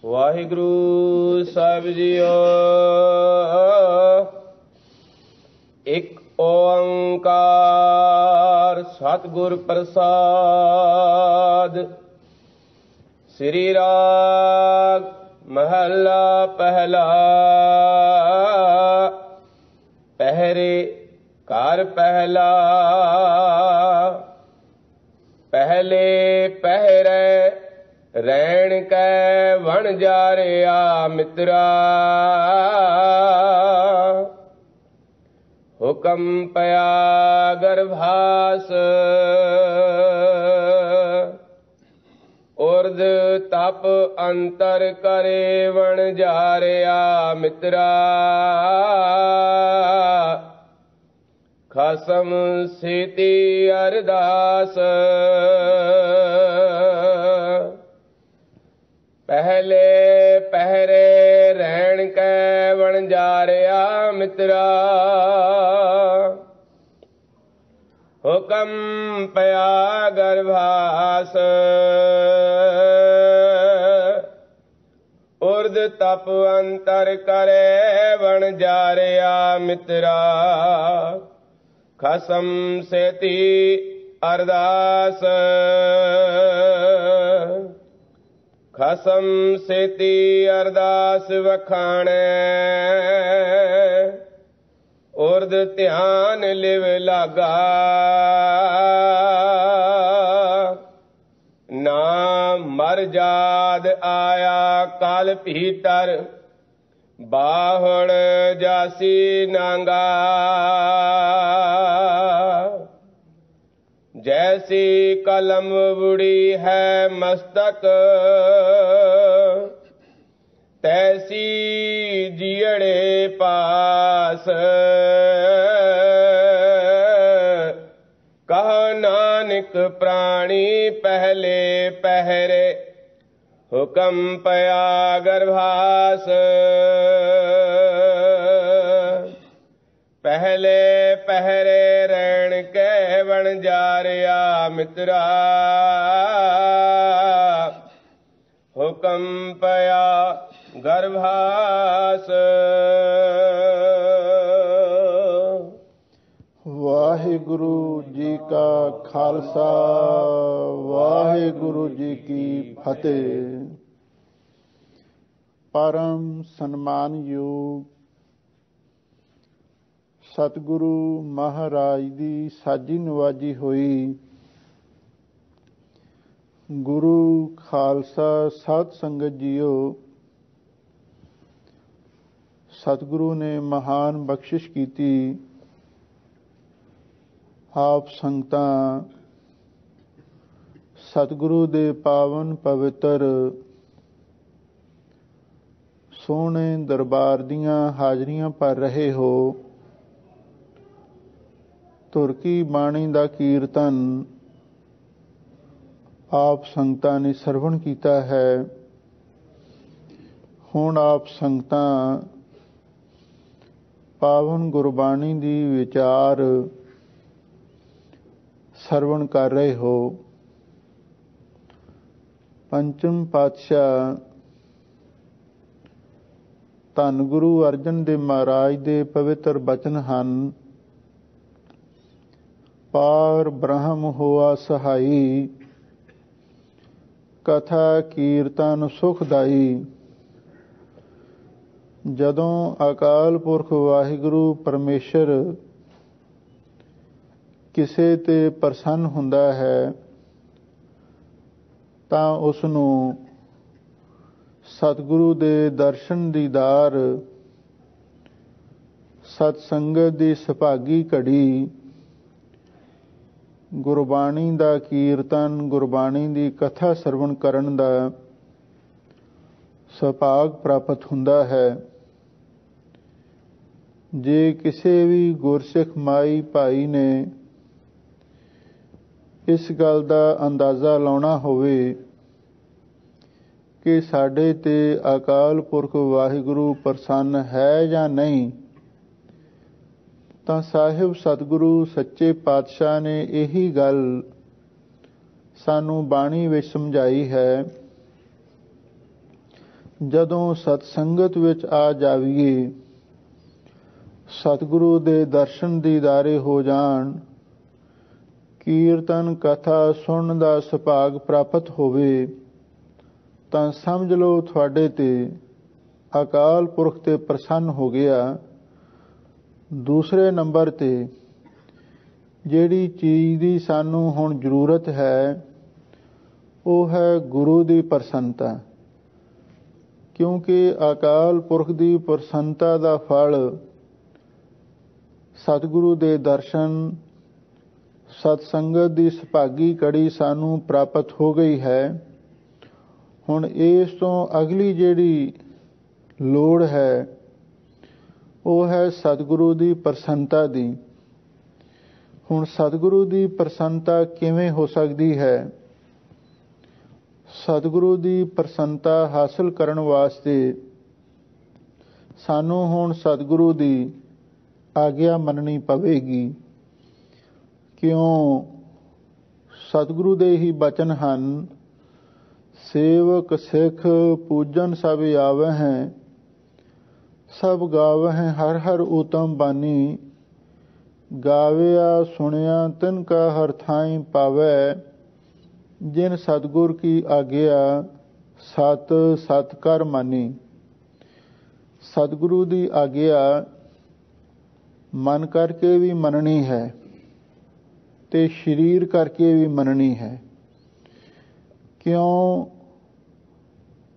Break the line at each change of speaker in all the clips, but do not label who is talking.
ਵਾਹਿਗੁਰੂ ਸਾਹਿਬ JIO. ਇੱਕ ਓੰਕਾਰ ਸਤਿਗੁਰ ਪ੍ਰਸਾਦ। ਸ੍ਰੀ ਰਾਗ ਮਹੱਲਾ ਪਹਿਲਾ। ਪਹਿਰੇ ਘਰ ਪਹਿਲਾ। ਪਹਿਲੇ ਪਹਿਰੇ ਰਹਿਣ ਕੈ ਵਣ ਜਾਰਿਆ ਮਿੱਤਰਾ। ਹੁਕਮ ਪਿਆ ਗਰਭਾਸ। ਉਰਦ ਤਪ ਅੰਤਰ ਕਰੇ ਵਣ ਜਾਰਿਆ ਮਿੱਤਰਾ। ਖਸਮ ਸੀਤੀ ਅਰਦਾਸ। ਪਹਿਲੇ ਪਹਿਰੇ ਰਹਿਣ ਕੈ ਵਣ ਜਾਰਿਆ ਮਿੱਤਰਾ। ਹੁਕਮ ਪਿਆ ਗਰਭਾਸ। ਉਰਦ ਤਪ ਅੰਤਰ ਕਰੇ ਵਣ ਜਾਰਿਆ ਮਿੱਤਰਾ। ਖਸਮ ਸੇਤੀ ਅਰਦਾਸ। ਖਸਮ ਸੇਤੀ ਅਰਦਾਸ ਵਖਾਣੈ। ਉਰਦ ਧਿਆਨ ਲਿਵ ਲਾਗਾ। ਨਾ ਮਰ ਜਾਦ ਆਇਆ ਕਲ ਭੀਤਰ। ਬਾਹੜ ਜਾਸੀ ਨਾਂਗਾ। जैसी कलम बुड़ी है मस्तक। तैसी जियड़े पास। कह नानक प्राणी पहले पहरे। हुकम पया गर्भास। पहले पहरे रहण के वण जारिया मित्रा। हुकम पया गर्भास।
वाहिगुरु जी का खालसा वाहिगुरु जी की फतेह। परम सन्मान योग सतगुरु महाराज की साजी नवाजी हुई। गुरु खालसा साध संगत जीओ। सतगुरु ने महान बख्शिश की। आप संगतां सतगुरु दे पावन पवित्र सोहने दरबार दियां हाजरियां भर रहे हो। ਧੁਰ ਕੀ ਬਾਣੀ ਦਾ ਕੀਰਤਨ ਆਪ ਸੰਗਤਾਂ ਨੇ ਸਰਵਣ ਕੀਤਾ ਹੈ। ਹੁਣ ਆਪ ਸੰਗਤਾਂ ਪਾਵਨ ਗੁਰਬਾਣੀ ਦੀ ਵਿਚਾਰ ਸਰਵਣ ਕਰ ਰਹੇ ਹੋ। ਪੰਚਮ ਪਾਤਸ਼ਾਹ ਧੰਨ ਗੁਰੂ ਅਰਜਨ ਦੇਵ ਮਹਾਰਾਜ ਦੇ ਪਵਿੱਤਰ ਬਚਨ ਹਨ। पार ब्रह्म होआ सहाई। कथा कीर्तन सुखदाई। जदों अकाल पुरख वाहिगुरु परमेश्वर किसे ते प्रसन्न हुंदा है तां उसनूं सतगुरु दे दर्शन दीदार सतसंगत दी सुभागी घड़ी गुरबाणी का कीर्तन गुरबाणी की कथा सरवण करन दा सुभाग प्राप्त हुंदा है। जे किसी भी गुरसिख माई भाई ने इस गल का अंदाज़ा लाउणा होवे कि साडे ते अकाल पुरख वाहिगुरु प्रसन्न है या नहीं, ਤਾਂ ਸਾਹਿਬ ਸਤਿਗੁਰੂ ਸੱਚੇ ਪਾਤਸ਼ਾਹ ਨੇ ਇਹੀ ਗੱਲ ਸਾਨੂੰ ਬਾਣੀ ਵਿੱਚ ਸਮਝਾਈ ਹੈ। ਜਦੋਂ ਸਤਸੰਗਤ ਵਿੱਚ ਆ ਜਾਵੀਏ, ਸਤਿਗੁਰੂ ਦੇ ਦਰਸ਼ਨ ਦੀਦਾਰੇ ਹੋ ਜਾਣ, ਕੀਰਤਨ ਕਥਾ ਸੁਣਨ ਦਾ ਸੁਭਾਗ ਪ੍ਰਾਪਤ ਹੋਵੇ, ਤਾਂ ਸਮਝ ਲਓ ਤੁਹਾਡੇ ਤੇ ਅਕਾਲ ਪੁਰਖ ਤੇ ਪ੍ਰਸੰਨ ਹੋ ਗਿਆ। ਦੂਸਰੇ ਨੰਬਰ ਤੇ ਜਿਹੜੀ ਚੀਜ਼ ਦੀ ਸਾਨੂੰ ਹੁਣ ਜ਼ਰੂਰਤ ਹੈ ਉਹ ਹੈ ਗੁਰੂ ਦੀ ਪ੍ਰਸੰਨਤਾ, ਕਿਉਂਕਿ ਅਕਾਲ ਪੁਰਖ ਦੀ ਪ੍ਰਸੰਨਤਾ ਦਾ ਫਲ ਸਤਿਗੁਰੂ ਦੇ ਦਰਸ਼ਨ, ਸਤਸੰਗਤ ਦੀ ਸੁਭਾਗੀ ਕੜੀ ਸਾਨੂੰ ਪ੍ਰਾਪਤ ਹੋ ਗਈ ਹੈ। ਹੁਣ ਇਸ ਤੋਂ ਅਗਲੀ ਜਿਹੜੀ ਲੋੜ ਹੈ ਉਹ ਹੈ ਸਤਿਗੁਰੂ ਦੀ ਪ੍ਰਸੰਨਤਾ ਦੀ। ਹੁਣ ਸਤਿਗੁਰੂ ਦੀ ਪ੍ਰਸੰਨਤਾ ਕਿਵੇਂ ਹੋ ਸਕਦੀ ਹੈ? ਸਤਿਗੁਰੂ ਦੀ ਪ੍ਰਸੰਨਤਾ ਹਾਸਲ ਕਰਨ ਵਾਸਤੇ ਸਾਨੂੰ ਹੁਣ ਸਤਿਗੁਰੂ ਦੀ ਆਗਿਆ ਮੰਨਣੀ ਪਵੇਗੀ। ਕਿਉਂ? ਸਤਿਗੁਰੂ ਦੇ ਹੀ ਬਚਨ ਹਨ, ਸੇਵਕ ਸਿੱਖ ਪੂਜਨ ਸਭ ਆਵਹਿ, ਸਭ ਗਾਵਹਿ ਹਰ ਹਰ ਊਤਮ ਬਾਣੀ, ਗਾਵਿਆ ਸੁਣਿਆ ਤਿਨ ਕਾ ਹਰ ਥਾਈ ਪਾਵੈ, ਜਿਨ ਸਤਿਗੁਰ ਕੀ ਆਗਿਆ ਸਤ ਸਤ ਕਰ ਮਾਨੀ। ਸਤਿਗੁਰੂ ਦੀ ਆਗਿਆ ਮਨ ਕਰਕੇ ਵੀ ਮੰਨਣੀ ਹੈ ਤੇ ਸਰੀਰ ਕਰਕੇ ਵੀ ਮੰਨਣੀ ਹੈ। ਕਿਉਂ?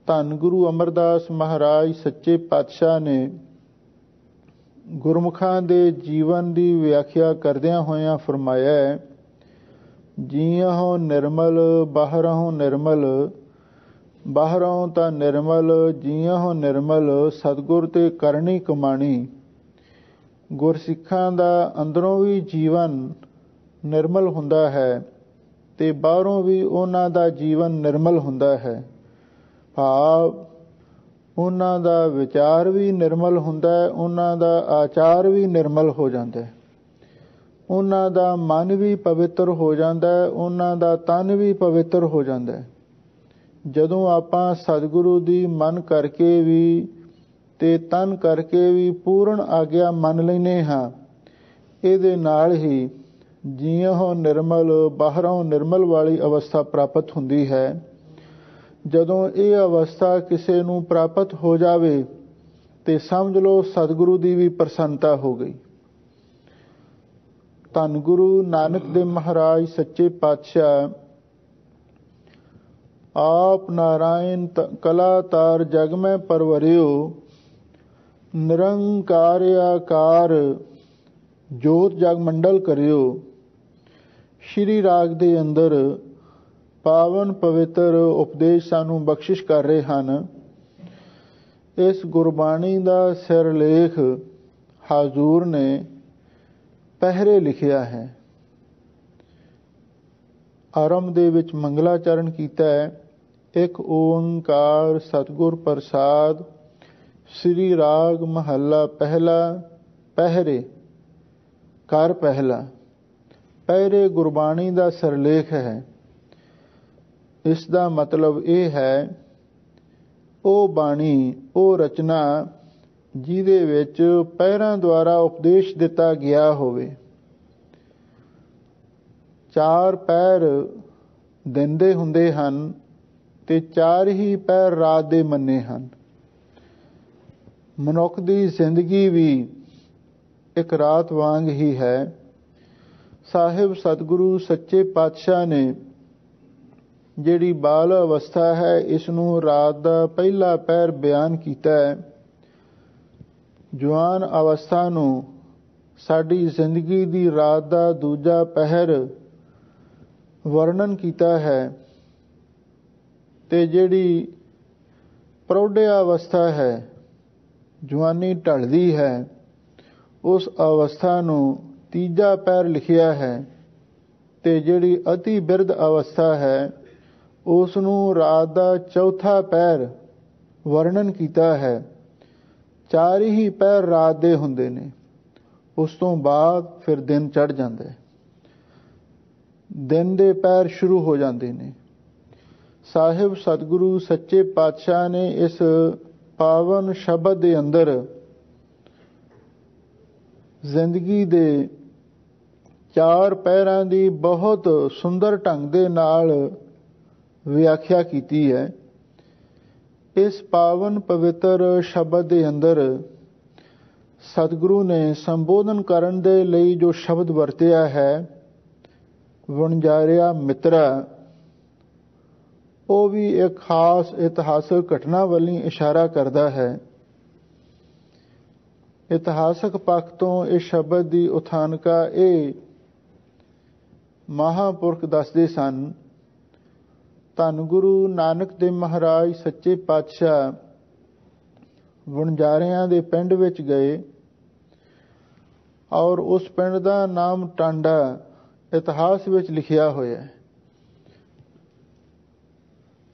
ਧੰਨ ਗੁਰੂ ਅਮਰਦਾਸ ਮਹਾਰਾਜ ਸੱਚੇ ਪਾਤਸ਼ਾਹ ਨੇ ਗੁਰਮੁਖਾਂ ਦੇ ਜੀਵਨ ਦੀ ਵਿਆਖਿਆ ਕਰਦਿਆਂ ਹੋਇਆਂ ਫਰਮਾਇਆ, ਜੀਅਹੁ ਨਿਰਮਲ ਬਾਹਰਹੁ ਨਿਰਮਲ, ਬਾਹਰੋਂ ਤਾਂ ਨਿਰਮਲ ਜੀਅਹੁ ਨਿਰਮਲ, ਸਤਿਗੁਰ ਤੇ ਕਰਨੀ ਕਮਾਣੀ। ਗੁਰਸਿੱਖਾਂ ਦਾ ਅੰਦਰੋਂ ਵੀ ਜੀਵਨ ਨਿਰਮਲ ਹੁੰਦਾ ਹੈ ਤੇ ਬਾਹਰੋਂ ਵੀ ਉਹਨਾਂ ਦਾ ਜੀਵਨ ਨਿਰਮਲ ਹੁੰਦਾ ਹੈ। ਭਾਵ ਉਹਨਾਂ ਦਾ ਵਿਚਾਰ ਵੀ ਨਿਰਮਲ ਹੁੰਦਾ ਹੈ, ਉਹਨਾਂ ਦਾ ਆਚਾਰ ਵੀ ਨਿਰਮਲ ਹੋ ਜਾਂਦਾ ਹੈ, ਉਹਨਾਂ ਦਾ ਮਨ ਵੀ ਪਵਿੱਤਰ ਹੋ ਜਾਂਦਾ ਹੈ, ਉਹਨਾਂ ਦਾ ਤਨ ਵੀ ਪਵਿੱਤਰ ਹੋ ਜਾਂਦਾ ਹੈ। ਜਦੋਂ ਆਪਾਂ ਸਤਿਗੁਰੂ ਦੀ ਮਨ ਕਰਕੇ ਵੀ ਤੇ ਤਨ ਕਰਕੇ ਵੀ ਪੂਰਨ ਆਗਿਆ ਮੰਨ ਲੈਂਦੇ ਹਾਂ, ਇਹਦੇ ਨਾਲ ਹੀ ਜੀਅਹੁ ਨਿਰਮਲ ਬਾਹਰੋਂ ਨਿਰਮਲ ਵਾਲੀ ਅਵਸਥਾ ਪ੍ਰਾਪਤ ਹੁੰਦੀ ਹੈ। ਜਦੋਂ ਇਹ ਅਵਸਥਾ ਕਿਸੇ ਨੂੰ ਪ੍ਰਾਪਤ ਹੋ ਜਾਵੇ ਤੇ ਸਮਝ ਲਓ ਸਤਿਗੁਰੂ ਦੀ ਵੀ ਪ੍ਰਸੰਨਤਾ ਹੋ ਗਈ। ਧੰਨ ਗੁਰੂ ਨਾਨਕ ਦੇਵ ਮਹਾਰਾਜ ਸੱਚੇ ਪਾਤਸ਼ਾਹ ਆਪ ਨਾਰਾਇਣ ਕਲਾ ਤਾਰ ਜਗ ਮੈਂ ਪਰਵਰਿਓ, ਨਿਰੰਕਾਰ ਆਕਾਰ ਜੋਤ ਜਗ ਮੰਡਲ ਕਰਿਓ। ਸ਼੍ਰੀ ਰਾਗ ਦੇ ਅੰਦਰ ਪਾਵਨ ਪਵਿੱਤਰ ਉਪਦੇਸ਼ ਸਾਨੂੰ ਬਖਸ਼ਿਸ਼ ਕਰ ਰਹੇ ਹਨ। ਇਸ ਗੁਰਬਾਣੀ ਦਾ ਸਿਰਲੇਖ ਹਾਜ਼ੂਰ ਨੇ ਪਹਿਰੇ ਲਿਖਿਆ ਹੈ। ਆਰੰਭ ਦੇ ਵਿੱਚ ਮੰਗਲਾਚਰਨ ਕੀਤਾ ਹੈ, ਇੱਕ ਓੰਕਾਰ ਸਤਿਗੁਰ ਪ੍ਰਸਾਦ, ਸ੍ਰੀ ਰਾਗ ਮਹੱਲਾ ਪਹਿਲਾ, ਪਹਿਰੇ ਕਰ ਪਹਿਲਾ। ਪਹਿਰੇ ਗੁਰਬਾਣੀ ਦਾ ਸਿਰਲੇਖ ਹੈ। ਇਸ ਦਾ ਮਤਲਬ ਇਹ ਹੈ, ਉਹ ਬਾਣੀ, ਉਹ ਰਚਨਾ ਜਿਹਦੇ ਵਿੱਚ ਪਹਿਰਾਂ ਦੁਆਰਾ ਉਪਦੇਸ਼ ਦਿੱਤਾ ਗਿਆ ਹੋਵੇ। ਚਾਰ ਪਹਿਰ ਦਿਨ ਦੇ ਹੁੰਦੇ ਹਨ ਤੇ ਚਾਰ ਹੀ ਪਹਿਰ ਰਾਤ ਦੇ ਮੰਨੇ ਹਨ। ਮਨੁੱਖ ਦੀ ਜ਼ਿੰਦਗੀ ਵੀ ਇੱਕ ਰਾਤ ਵਾਂਗ ਹੀ ਹੈ। ਸਾਹਿਬ ਸਤਿਗੁਰੂ ਸੱਚੇ ਪਾਤਸ਼ਾਹ ਨੇ ਜਿਹੜੀ ਬਾਲ ਅਵਸਥਾ ਹੈ, ਇਸ ਨੂੰ ਰਾਤ ਦਾ ਪਹਿਲਾ ਪਹਿਰ ਬਿਆਨ ਕੀਤਾ ਹੈ। ਜਵਾਨ ਅਵਸਥਾ ਨੂੰ ਸਾਡੀ ਜ਼ਿੰਦਗੀ ਦੀ ਰਾਤ ਦਾ ਦੂਜਾ ਪਹਿਰ ਵਰਣਨ ਕੀਤਾ ਹੈ ਤੇ ਜਿਹੜੀ ਪ੍ਰੌਢਿਆ ਅਵਸਥਾ ਹੈ, ਜਵਾਨੀ ਢਲਦੀ ਹੈ, ਉਸ ਅਵਸਥਾ ਨੂੰ ਤੀਜਾ ਪਹਿਰ ਲਿਖਿਆ ਹੈ ਤੇ ਜਿਹੜੀ ਅਤੀ ਬਿਰਧ ਅਵਸਥਾ ਹੈ ਉਸ ਨੂੰ ਰਾਤ ਦਾ ਚੌਥਾ ਪਹਿਰ ਵਰਣਨ ਕੀਤਾ ਹੈ। ਚਾਰ ਹੀ ਪਹਿਰ ਰਾਤ ਦੇ ਹੁੰਦੇ ਨੇ, ਉਸ ਤੋਂ ਬਾਅਦ ਫਿਰ ਦਿਨ ਚੜ੍ਹ ਜਾਂਦਾ ਹੈ, ਦਿਨ ਦੇ ਪਹਿਰ ਸ਼ੁਰੂ ਹੋ ਜਾਂਦੇ ਨੇ। ਸਾਹਿਬ ਸਤਿਗੁਰੂ ਸੱਚੇ ਪਾਤਸ਼ਾਹ ਨੇ ਇਸ ਪਾਵਨ ਸ਼ਬਦ ਦੇ ਅੰਦਰ ਜ਼ਿੰਦਗੀ ਦੇ ਚਾਰ ਪਹਿਰਾਂ ਦੀ ਬਹੁਤ ਸੁੰਦਰ ਢੰਗ ਦੇ ਨਾਲ ਵਿਆਖਿਆ ਕੀਤੀ ਹੈ। ਇਸ ਪਾਵਨ ਪਵਿੱਤਰ ਸ਼ਬਦ ਦੇ ਅੰਦਰ ਸਤਿਗੁਰੂ ਨੇ ਸੰਬੋਧਨ ਕਰਨ ਦੇ ਲਈ ਜੋ ਸ਼ਬਦ ਵਰਤਿਆ ਹੈ ਵਣਜਾਰਿਆ ਮਿੱਤਰਾ, ਉਹ ਵੀ ਇੱਕ ਖਾਸ ਇਤਿਹਾਸਕ ਘਟਨਾ ਵੱਲ ਇਸ਼ਾਰਾ ਕਰਦਾ ਹੈ। ਇਤਿਹਾਸਕ ਪੱਖ ਤੋਂ ਇਸ ਸ਼ਬਦ ਦੀ ਉਥਾਨਕਾ ਇਹ ਮਹਾਂਪੁਰਖ ਦੱਸਦੇ ਸਨ। ਧੰਨ ਗੁਰੂ ਨਾਨਕ ਦੇਵ ਮਹਾਰਾਜ ਸੱਚੇ ਪਾਤਸ਼ਾਹ ਵਣਜਾਰਿਆਂ ਦੇ ਪਿੰਡ ਵਿੱਚ ਗਏ ਔਰ ਉਸ ਪਿੰਡ ਦਾ ਨਾਮ ਟਾਂਡਾ ਇਤਿਹਾਸ ਵਿੱਚ ਲਿਖਿਆ ਹੋਇਆ ਹੈ।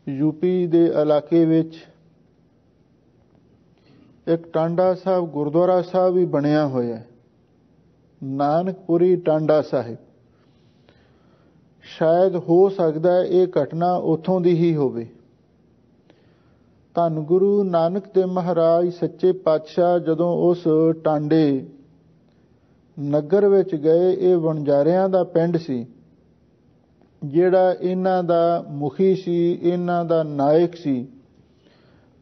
ਯੂਪੀ ਦੇ ਇਲਾਕੇ ਵਿੱਚ ਇੱਕ ਟਾਂਡਾ ਸਾਹਿਬ ਗੁਰਦੁਆਰਾ ਸਾਹਿਬ ਵੀ ਬਣਿਆ ਹੋਇਆ ਹੈ, ਨਾਨਕਪੁਰੀ ਟਾਂਡਾ ਸਾਹਿਬ। ਸ਼ਾਇਦ ਹੋ ਸਕਦਾ ਹੈ ਇਹ ਘਟਨਾ ਉੱਥੋਂ ਦੀ ਹੀ ਹੋਵੇ। ਧੰਨ ਗੁਰੂ ਨਾਨਕ ਦੇਵ ਮਹਾਰਾਜ ਸੱਚੇ ਪਾਤਸ਼ਾਹ ਜਦੋਂ ਉਸ ਟਾਂਡੇ ਨਗਰ ਵਿੱਚ ਗਏ, ਇਹ ਵਣਜਾਰਿਆਂ ਦਾ ਪਿੰਡ ਸੀ, ਜਿਹੜਾ ਇਹਨਾਂ ਦਾ ਮੁਖੀ ਸੀ, ਇਹਨਾਂ ਦਾ ਨਾਇਕ ਸੀ,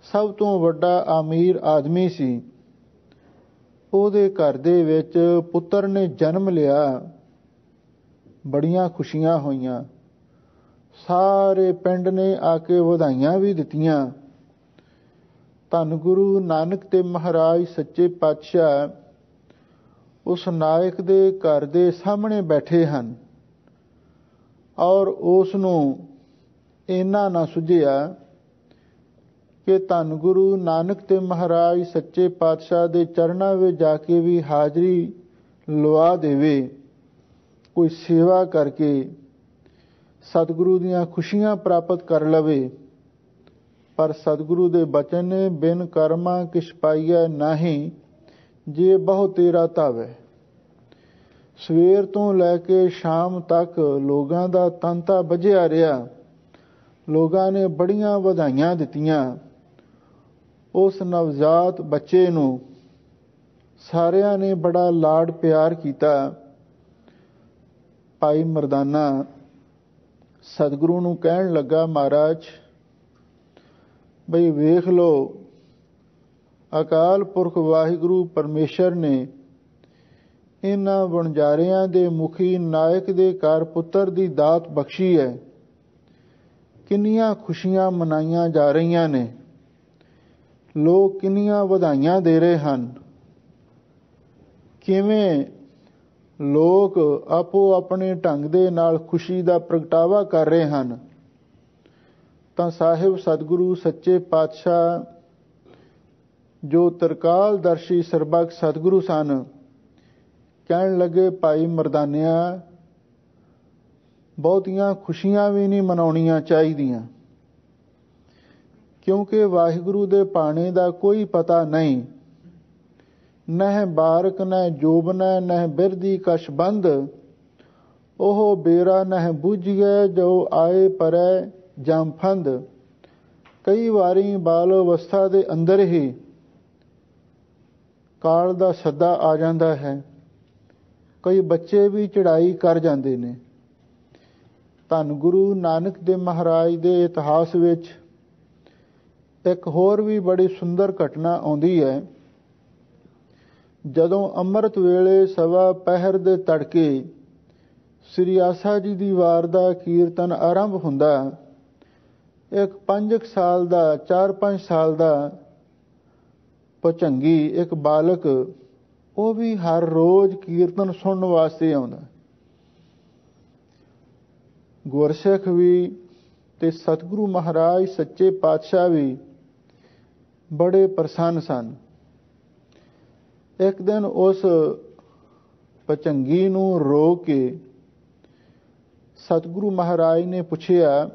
ਸਭ ਤੋਂ ਵੱਡਾ ਅਮੀਰ ਆਦਮੀ ਸੀ। ਉਹਦੇ ਘਰ ਦੇ ਵਿੱਚ ਪੁੱਤਰ ਨੇ ਜਨਮ ਲਿਆ, ਬੜੀਆਂ ਖੁਸ਼ੀਆਂ ਹੋਈਆਂ। ਸਾਰੇ ਪਿੰਡ ਨੇ ਆ ਕੇ ਵਧਾਈਆਂ ਵੀ ਦਿੱਤੀਆਂ। ਧੰਨ ਗੁਰੂ ਨਾਨਕ ਦੇਵ ਮਹਾਰਾਜ ਸੱਚੇ ਪਾਤਸ਼ਾਹ ਉਸ ਨਾਇਕ ਦੇ ਘਰ ਦੇ ਸਾਹਮਣੇ ਬੈਠੇ ਹਨ ਔਰ ਉਸ ਨੂੰ ਇੰਨਾ ਨਾ ਸੁਝਿਆ ਕਿ ਧੰਨ ਗੁਰੂ ਨਾਨਕ ਦੇਵ ਮਹਾਰਾਜ ਸੱਚੇ ਪਾਤਸ਼ਾਹ ਦੇ ਚਰਨਾਂ ਵਿੱਚ ਜਾ ਕੇ ਵੀ ਹਾਜ਼ਰੀ ਲਵਾ ਦੇਵੇ, ਕੋਈ ਸੇਵਾ ਕਰਕੇ ਸਤਿਗੁਰੂ ਦੀਆਂ ਖੁਸ਼ੀਆਂ ਪ੍ਰਾਪਤ ਕਰ ਲਵੇ। ਪਰ ਸਤਿਗੁਰੂ ਦੇ ਬਚਨ ਨੇ ਬਿਨ ਕਰਮਾਂ ਕਿਛ ਪਾਈਐ ਨਾਹੀਂ, ਜੇ ਬਹੁ ਤੇਰਾ ਧਾਵੈ। ਸਵੇਰ ਤੋਂ ਲੈ ਕੇ ਸ਼ਾਮ ਤੱਕ ਲੋਕਾਂ ਦਾ ਤਾਂਤਾ ਵੱਜਿਆ ਰਿਹਾ। ਲੋਕਾਂ ਨੇ ਬੜੀਆਂ ਵਧਾਈਆਂ ਦਿੱਤੀਆਂ ਉਸ ਨਵਜ਼ਾਤ ਬੱਚੇ ਨੂੰ। ਸਾਰਿਆਂ ਨੇ ਬੜਾ ਲਾਡ ਪਿਆਰ ਕੀਤਾ। ਭਾਈ ਮਰਦਾਨਾ ਸਤਿਗੁਰੂ ਨੂੰ ਕਹਿਣ ਲੱਗਾ, ਮਹਾਰਾਜ ਬਈ ਵੇਖ ਲਓ, ਅਕਾਲ ਪੁਰਖ ਵਾਹਿਗੁਰੂ ਪਰਮੇਸ਼ਰ ਨੇ ਇਹਨਾਂ ਵਣਜਾਰਿਆਂ ਦੇ ਮੁਖੀ ਨਾਇਕ ਦੇ ਘਰ ਪੁੱਤਰ ਦੀ ਦਾਤ ਬਖਸ਼ੀ ਹੈ। ਕਿੰਨੀਆਂ ਖੁਸ਼ੀਆਂ ਮਨਾਈਆਂ ਜਾ ਰਹੀਆਂ ਨੇ, ਲੋਕ ਕਿੰਨੀਆਂ ਵਧਾਈਆਂ ਦੇ ਰਹੇ ਹਨ। ਕਿਵੇਂ ਲੋਕ ਆਪੋ ਆਪਣੇ ਢੰਗ ਦੇ ਨਾਲ ਖੁਸ਼ੀ ਦਾ ਪ੍ਰਗਟਾਵਾ ਕਰ ਰਹੇ ਹਨ। ਤਾਂ ਸਾਹਿਬ ਸਤਿਗੁਰੂ ਸੱਚੇ ਪਾਤਸ਼ਾਹ ਜੋ ਤਰਕਾਲਦਰਸ਼ੀ ਸਰਬੱਗ ਸਤਿਗੁਰੂ ਸਨ, ਕਹਿਣ ਲੱਗੇ, ਭਾਈ ਮਰਦਾਨਿਆ ਬਹੁਤੀਆਂ ਖੁਸ਼ੀਆਂ ਵੀ ਨਹੀਂ ਮਨਾਉਣੀਆਂ ਚਾਹੀਦੀਆਂ, ਕਿਉਂਕਿ ਵਾਹਿਗੁਰੂ ਦੇ ਭਾਣੇ ਦਾ ਕੋਈ ਪਤਾ ਨਹੀਂ। ਨਹਿ ਬਾਰਕ ਨਹਿ ਜੋਬਨੈ ਨਹਿ ਬਿਰਦੀ ਕਛ ਬੰਦ, ਉਹ ਬੇਰਾ ਨਹਿ ਬੁਝੀਐ ਜੋ ਆਏ ਪਰੈ ਜਮ ਫੰਦ। ਕਈ ਵਾਰੀ ਬਾਲ ਅਵਸਥਾ ਦੇ ਅੰਦਰ ਹੀ ਕਾਲ ਦਾ ਸੱਦਾ ਆ ਜਾਂਦਾ ਹੈ। ਕਈ ਬੱਚੇ ਵੀ ਚੜ੍ਹਾਈ ਕਰ ਜਾਂਦੇ ਨੇ। ਧੰਨ ਗੁਰੂ ਨਾਨਕ ਦੇਵ ਮਹਾਰਾਜ ਦੇ ਇਤਿਹਾਸ ਵਿੱਚ ਇੱਕ ਹੋਰ ਵੀ ਬੜੀ ਸੁੰਦਰ ਘਟਨਾ ਆਉਂਦੀ ਹੈ। ਜਦੋਂ ਅੰਮ੍ਰਿਤ ਵੇਲੇ ਸਵਾ ਪਹਿਰ ਦੇ ਤੜਕੇ ਸ੍ਰੀ ਆਸਾ ਜੀ ਦੀ ਵਾਰ ਦਾ ਕੀਰਤਨ ਆਰੰਭ ਹੁੰਦਾ, ਇੱਕ 5 ਸਾਲ ਦਾ 4-5 ਸਾਲ ਦਾ ਭੁਜੰਗੀ ਇੱਕ ਬਾਲਕ, ਉਹ ਵੀ ਹਰ ਰੋਜ਼ ਕੀਰਤਨ ਸੁਣਨ ਵਾਸਤੇ ਆਉਂਦਾ। ਗੁਰਸਿੱਖ ਵੀ ਤੇ ਸਤਿਗੁਰੂ ਮਹਾਰਾਜ ਸੱਚੇ ਪਾਤਸ਼ਾਹ ਵੀ ਬੜੇ ਪ੍ਰਸੰਨ ਸਨ। ਇੱਕ ਦਿਨ ਉਸ ਭੁਜੰਗੀ ਨੂੰ ਰੋਕ ਕੇ ਸਤਿਗੁਰੂ ਮਹਾਰਾਜ ਨੇ ਪੁੱਛਿਆ,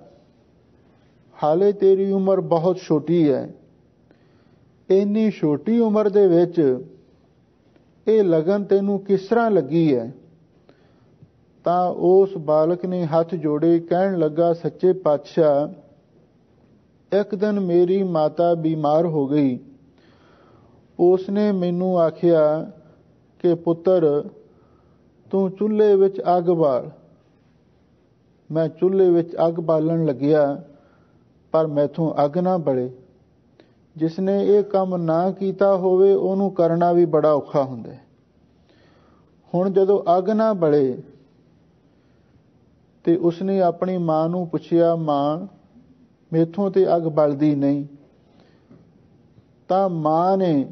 ਹਾਲੇ ਤੇਰੀ ਉਮਰ ਬਹੁਤ ਛੋਟੀ ਹੈ, ਇੰਨੀ ਛੋਟੀ ਉਮਰ ਦੇ ਵਿੱਚ ਇਹ ਲਗਨ ਤੈਨੂੰ ਕਿਸ ਤਰ੍ਹਾਂ ਲੱਗੀ ਹੈ? ਤਾਂ ਉਸ ਬਾਲਕ ਨੇ ਹੱਥ ਜੋੜੇ ਕਹਿਣ ਲੱਗਾ, ਸੱਚੇ ਪਾਤਸ਼ਾਹ ਇੱਕ ਦਿਨ ਮੇਰੀ ਮਾਤਾ ਬਿਮਾਰ ਹੋ ਗਈ। ਉਸਨੇ ਮੈਨੂੰ ਆਖਿਆ ਕਿ ਪੁੱਤਰ ਤੂੰ ਚੁੱਲ੍ਹੇ ਵਿੱਚ ਅੱਗ ਬਾਲ। ਮੈਂ ਚੁੱਲ੍ਹੇ ਵਿੱਚ ਅੱਗ ਬਾਲਣ ਲੱਗਿਆ, ਪਰ ਮੈਥੋਂ ਅੱਗ ਨਾ ਬਲੇ। ਜਿਸਨੇ ਇਹ ਕੰਮ ਨਾ ਕੀਤਾ ਹੋਵੇ ਉਹਨੂੰ ਕਰਨਾ ਵੀ ਬੜਾ ਔਖਾ ਹੁੰਦਾ ਹੈ। ਹੁਣ ਜਦੋਂ ਅੱਗ ਨਾ ਬਲੇ ਤੇ ਉਸਨੇ ਆਪਣੀ ਮਾਂ ਨੂੰ ਪੁੱਛਿਆ, ਮਾਂ ਮੈਥੋਂ ਤੇ ਅੱਗ ਬਲਦੀ ਨਹੀਂ। ਤਾਂ ਮਾਂ ਨੇ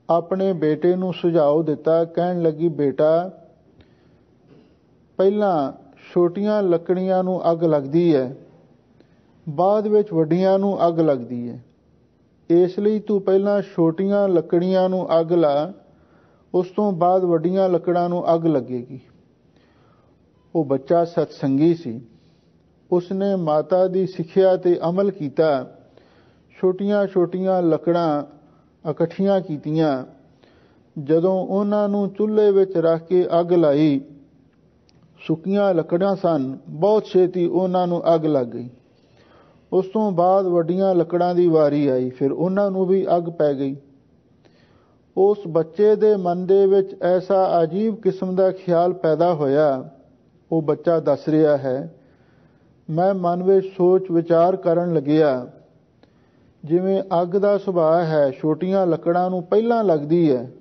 ਆਪਣੇ ਬੇਟੇ ਨੂੰ ਸੁਝਾਅ ਦਿੱਤਾ। ਕਹਿਣ ਲੱਗੀ, ਬੇਟਾ ਪਹਿਲਾਂ ਛੋਟੀਆਂ ਲੱਕੜੀਆਂ ਨੂੰ ਅੱਗ ਲੱਗਦੀ ਹੈ, ਬਾਅਦ ਵਿੱਚ ਵੱਡੀਆਂ ਨੂੰ ਅੱਗ ਲੱਗਦੀ ਹੈ। ਇਸ ਲਈ ਤੂੰ ਪਹਿਲਾਂ ਛੋਟੀਆਂ ਲੱਕੜੀਆਂ ਨੂੰ ਅੱਗ ਲਾ, ਉਸ ਤੋਂ ਬਾਅਦ ਵੱਡੀਆਂ ਲੱਕੜਾਂ ਨੂੰ ਅੱਗ ਲੱਗੇਗੀ। ਉਹ ਬੱਚਾ ਸਤਸੰਗੀ ਸੀ। ਉਸਨੇ ਮਾਤਾ ਦੀ ਸਿੱਖਿਆ ਤੇ ਅਮਲ ਕੀਤਾ। ਛੋਟੀਆਂ ਛੋਟੀਆਂ ਲੱਕੜਾਂ ਇਕੱਠੀਆਂ ਕੀਤੀਆਂ। ਜਦੋਂ ਉਹਨਾਂ ਨੂੰ ਚੁੱਲ੍ਹੇ ਵਿੱਚ ਰੱਖ ਕੇ ਅੱਗ ਲਾਈ, ਸੁੱਕੀਆਂ ਲੱਕੜਾਂ ਸਨ, ਬਹੁਤ ਛੇਤੀ ਉਹਨਾਂ ਨੂੰ ਅੱਗ ਲੱਗ ਗਈ। ਉਸ ਤੋਂ ਬਾਅਦ ਵੱਡੀਆਂ ਲੱਕੜਾਂ ਦੀ ਵਾਰੀ ਆਈ, ਫਿਰ ਉਹਨਾਂ ਨੂੰ ਵੀ ਅੱਗ ਪੈ ਗਈ। ਉਸ ਬੱਚੇ ਦੇ ਮਨ ਦੇ ਵਿੱਚ ਐਸਾ ਅਜੀਬ ਕਿਸਮ ਦਾ ਖਿਆਲ ਪੈਦਾ ਹੋਇਆ। ਉਹ ਬੱਚਾ ਦੱਸ ਰਿਹਾ ਹੈ, ਮੈਂ ਮਨ ਵਿੱਚ ਸੋਚ ਵਿਚਾਰ ਕਰਨ ਲੱਗਿਆ, ਜਿਵੇਂ ਅੱਗ ਦਾ ਸੁਭਾਅ ਹੈ, ਛੋਟੀਆਂ ਲੱਕੜਾਂ ਨੂੰ ਪਹਿਲਾਂ ਲੱਗਦੀ ਹੈ।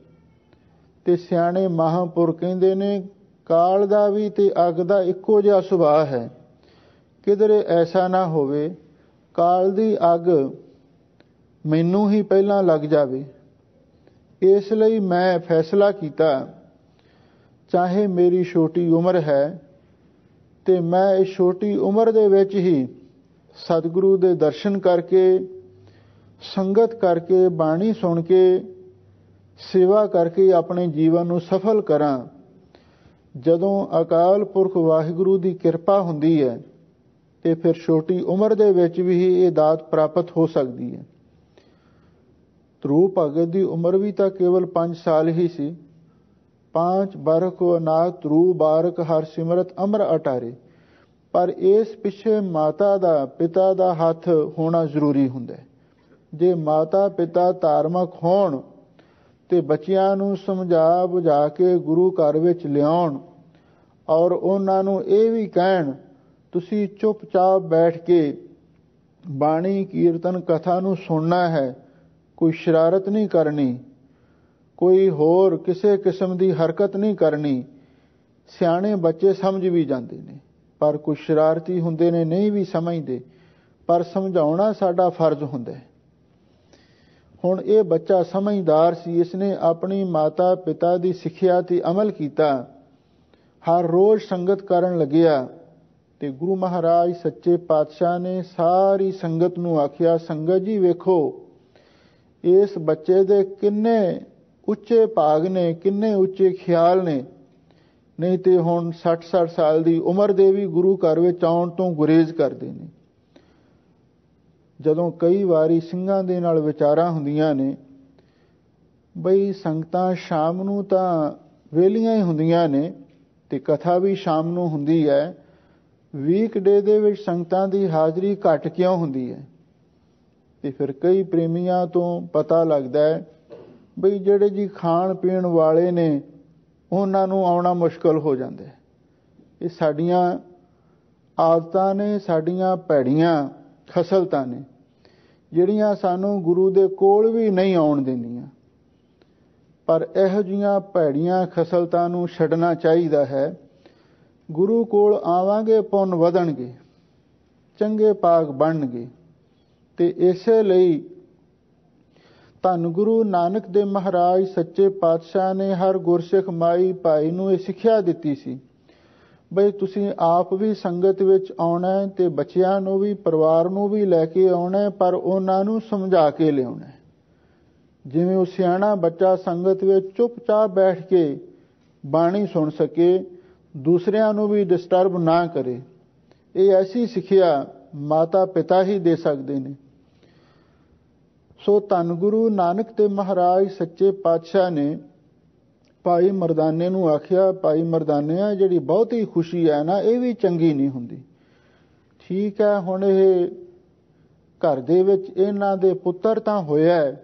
ਤੇ ਸਿਆਣੇ ਮਹਾਂਪੁਰ ਕਹਿੰਦੇ ਨੇ, ਕਾਲ ਦਾ ਵੀ ਤੇ ਅੱਗ ਦਾ ਇੱਕੋ ਜਿਹਾ ਸੁਭਾਅ ਹੈ। ਕਿਧਰੇ ਐਸਾ ਨਾ ਹੋਵੇ ਕਾਲ ਦੀ ਅੱਗ ਮੈਨੂੰ ਹੀ ਪਹਿਲਾਂ ਲੱਗ ਜਾਵੇ। ਇਸ ਲਈ ਮੈਂ ਫੈਸਲਾ ਕੀਤਾ, ਚਾਹੇ ਮੇਰੀ ਛੋਟੀ ਉਮਰ ਹੈ ਤੇ ਮੈਂ ਇਸ ਛੋਟੀ ਉਮਰ ਦੇ ਵਿੱਚ ਹੀ ਸਤਿਗੁਰੂ ਦੇ ਦਰਸ਼ਨ ਕਰਕੇ, ਸੰਗਤ ਕਰਕੇ, ਬਾਣੀ ਸੁਣ ਕੇ, ਸੇਵਾ ਕਰਕੇ ਆਪਣੇ ਜੀਵਨ ਨੂੰ ਸਫਲ ਕਰਾਂ। ਜਦੋਂ ਅਕਾਲ ਪੁਰਖ ਵਾਹਿਗੁਰੂ ਦੀ ਕਿਰਪਾ ਹੁੰਦੀ ਹੈ ਤੇ ਫਿਰ ਛੋਟੀ ਉਮਰ ਦੇ ਵਿੱਚ ਵੀ ਇਹ ਦਾਤ ਪ੍ਰਾਪਤ ਹੋ ਸਕਦੀ ਹੈ। ਧਰੂਪ ਭਗਤ ਦੀ ਉਮਰ ਵੀ ਤਾਂ ਕੇਵਲ 5 ਸਾਲ ਹੀ ਸੀ। 5 ਬਰਖ ਕੋ ਅਨਾਥ ਧਰੂਪ ਬਾਰਕ ਹਰ ਸਿਮਰਤ ਅਮਰ ਅਟਾਰੇ। ਪਰ ਇਸ ਪਿੱਛੇ ਮਾਤਾ ਦਾ, ਪਿਤਾ ਦਾ ਹੱਥ ਹੋਣਾ ਜ਼ਰੂਰੀ ਹੁੰਦਾ ਹੈ। ਜੇ ਮਾਤਾ ਪਿਤਾ ਧਾਰਮਿਕ ਹੋਣ ਤੇ ਬੱਚਿਆਂ ਨੂੰ ਸਮਝਾ ਬੁਝਾ ਕੇ ਗੁਰੂ ਘਰ ਵਿੱਚ ਲਿਆਉਣ, ਔਰ ਉਹਨਾਂ ਨੂੰ ਇਹ ਵੀ ਕਹਿਣ, ਤੁਸੀਂ ਚੁੱਪਚਾਪ ਬੈਠ ਕੇ ਬਾਣੀ ਕੀਰਤਨ ਕਥਾ ਨੂੰ ਸੁਣਨਾ ਹੈ, ਕੋਈ ਸ਼ਰਾਰਤ ਨਹੀਂ ਕਰਨੀ, ਕੋਈ ਹੋਰ ਕਿਸੇ ਕਿਸਮ ਦੀ ਹਰਕਤ ਨਹੀਂ ਕਰਨੀ। ਸਿਆਣੇ ਬੱਚੇ ਸਮਝ ਵੀ ਜਾਂਦੇ ਨੇ, ਪਰ ਕੁਝ ਸ਼ਰਾਰਤੀ ਹੁੰਦੇ ਨੇ, ਨਹੀਂ ਵੀ ਸਮਝਦੇ, ਪਰ ਸਮਝਾਉਣਾ ਸਾਡਾ ਫਰਜ਼ ਹੁੰਦਾ ਹੈ। ਹੁਣ ਇਹ ਬੱਚਾ ਸਮਝਦਾਰ ਸੀ। ਇਸਨੇ ਆਪਣੀ ਮਾਤਾ ਪਿਤਾ ਦੀ ਸਿੱਖਿਆ ਤੇ ਅਮਲ ਕੀਤਾ। ਹਰ ਰੋਜ਼ ਸੰਗਤ ਕਰਨ ਲੱਗਿਆ ਤੇ ਗੁਰੂ ਮਹਾਰਾਜ ਸੱਚੇ ਪਾਤਸ਼ਾਹ ਨੇ ਸਾਰੀ ਸੰਗਤ ਨੂੰ ਆਖਿਆ, ਸੰਗਤ ਜੀ ਵੇਖੋ ਇਸ ਬੱਚੇ ਦੇ ਕਿੰਨੇ ਉੱਚੇ ਭਾਗ ਨੇ, ਕਿੰਨੇ ਉੱਚੇ ਖਿਆਲ ਨੇ। ਨਹੀਂ ਤੇ ਹੁਣ 60 ਸਾਲ ਦੀ ਉਮਰ ਦੇ ਵੀ ਗੁਰੂ ਘਰ ਵਿੱਚ ਆਉਣ ਤੋਂ ਗੁਰੇਜ਼ ਕਰਦੇ ਨੇ। ਜਦੋਂ ਕਈ ਵਾਰੀ ਸਿੰਘਾਂ ਦੇ ਨਾਲ ਵਿਚਾਰਾਂ ਹੁੰਦੀਆਂ ਨੇ, ਬਈ ਸੰਗਤਾਂ ਸ਼ਾਮ ਨੂੰ ਤਾਂ ਵੇਲੀਆਂ ਹੀ ਹੁੰਦੀਆਂ ਨੇ ਤੇ ਕਥਾ ਵੀ ਸ਼ਾਮ ਨੂੰ ਹੁੰਦੀ ਹੈ, ਵੀਕਡੇ ਦੇ ਵਿੱਚ ਸੰਗਤਾਂ ਦੀ ਹਾਜ਼ਰੀ ਘੱਟ ਕਿਉਂ ਹੁੰਦੀ ਹੈ? ਤੇ ਫਿਰ ਕਈ ਪ੍ਰੇਮੀਆਂ ਤੋਂ ਪਤਾ ਲੱਗਦਾ ਹੈ ਬਈ ਜਿਹੜੇ ਜੀ ਖਾਣ ਪੀਣ ਵਾਲੇ ਨੇ ਉਹਨਾਂ ਨੂੰ ਆਉਣਾ ਮੁਸ਼ਕਲ ਹੋ ਜਾਂਦਾ ਹੈ। ਇਹ ਸਾਡੀਆਂ ਆਦਤਾਂ ਨੇ, ਸਾਡੀਆਂ ਭੈੜੀਆਂ ਖਸਲਤਾਂ ਨੇ, ਜਿਹੜੀਆਂ ਸਾਨੂੰ ਗੁਰੂ ਦੇ ਕੋਲ ਵੀ ਨਹੀਂ ਆਉਣ ਦਿੰਦੀਆਂ। ਪਰ ਇਹੋ ਜਿਹੀਆਂ ਭੈੜੀਆਂ ਖਸਲਤਾਂ ਨੂੰ ਛੱਡਣਾ ਚਾਹੀਦਾ ਹੈ। ਗੁਰੂ ਕੋਲ ਆਵਾਂਗੇ ਪੁੰਨ ਵਧਣਗੇ, ਚੰਗੇ ਪਾਗ ਬਣਨਗੇ। ਤੇ ਇਸੇ ਲਈ ਧੰਨ ਗੁਰੂ ਨਾਨਕ ਦੇਵ ਮਹਾਰਾਜ ਸੱਚੇ ਪਾਤਸ਼ਾਹ ਨੇ ਹਰ ਗੁਰਸਿੱਖ ਮਾਈ ਭਾਈ ਨੂੰ ਇਹ ਸਿੱਖਿਆ ਦਿੱਤੀ ਸੀ, ਬਈ ਤੁਸੀਂ ਆਪ ਵੀ ਸੰਗਤ ਵਿੱਚ ਆਉਣਾ ਹੈ ਤੇ ਬੱਚਿਆਂ ਨੂੰ ਵੀ, ਪਰਿਵਾਰ ਨੂੰ ਵੀ ਲੈ ਕੇ ਆਉਣਾ ਹੈ, ਪਰ ਉਹਨਾਂ ਨੂੰ ਸਮਝਾ ਕੇ ਲਿਆਉਣਾ ਹੈ। ਜਿਵੇਂ ਉਹ ਸਿਆਣਾ ਬੱਚਾ ਸੰਗਤ ਵਿੱਚ ਚੁੱਪਚਾਪ ਬੈਠ ਕੇ ਬਾਣੀ ਸੁਣ ਸਕੇ, ਦੂਸਰਿਆਂ ਨੂੰ ਵੀ ਡਿਸਟਰਬ ਨਾ ਕਰੇ। ਇਹ ਐਸੀ ਸਿੱਖਿਆ ਮਾਤਾ ਪਿਤਾ ਹੀ ਦੇ ਸਕਦੇ ਨੇ। ਸੋ ਧੰਨ ਗੁਰੂ ਨਾਨਕ ਦੇਵ ਮਹਾਰਾਜ ਸੱਚੇ ਪਾਤਸ਼ਾਹ ਨੇ ਭਾਈ ਮਰਦਾਨੇ ਨੂੰ ਆਖਿਆ, ਭਾਈ ਮਰਦਾਨਿਆ ਜਿਹੜੀ ਬਹੁਤੀ ਖੁਸ਼ੀ ਹੈ ਨਾ, ਇਹ ਵੀ ਚੰਗੀ ਨਹੀਂ ਹੁੰਦੀ। ਠੀਕ ਹੈ, ਹੁਣ ਇਹ ਘਰ ਦੇ ਵਿੱਚ ਇਹਨਾਂ ਦੇ ਪੁੱਤਰ ਤਾਂ ਹੋਇਆ,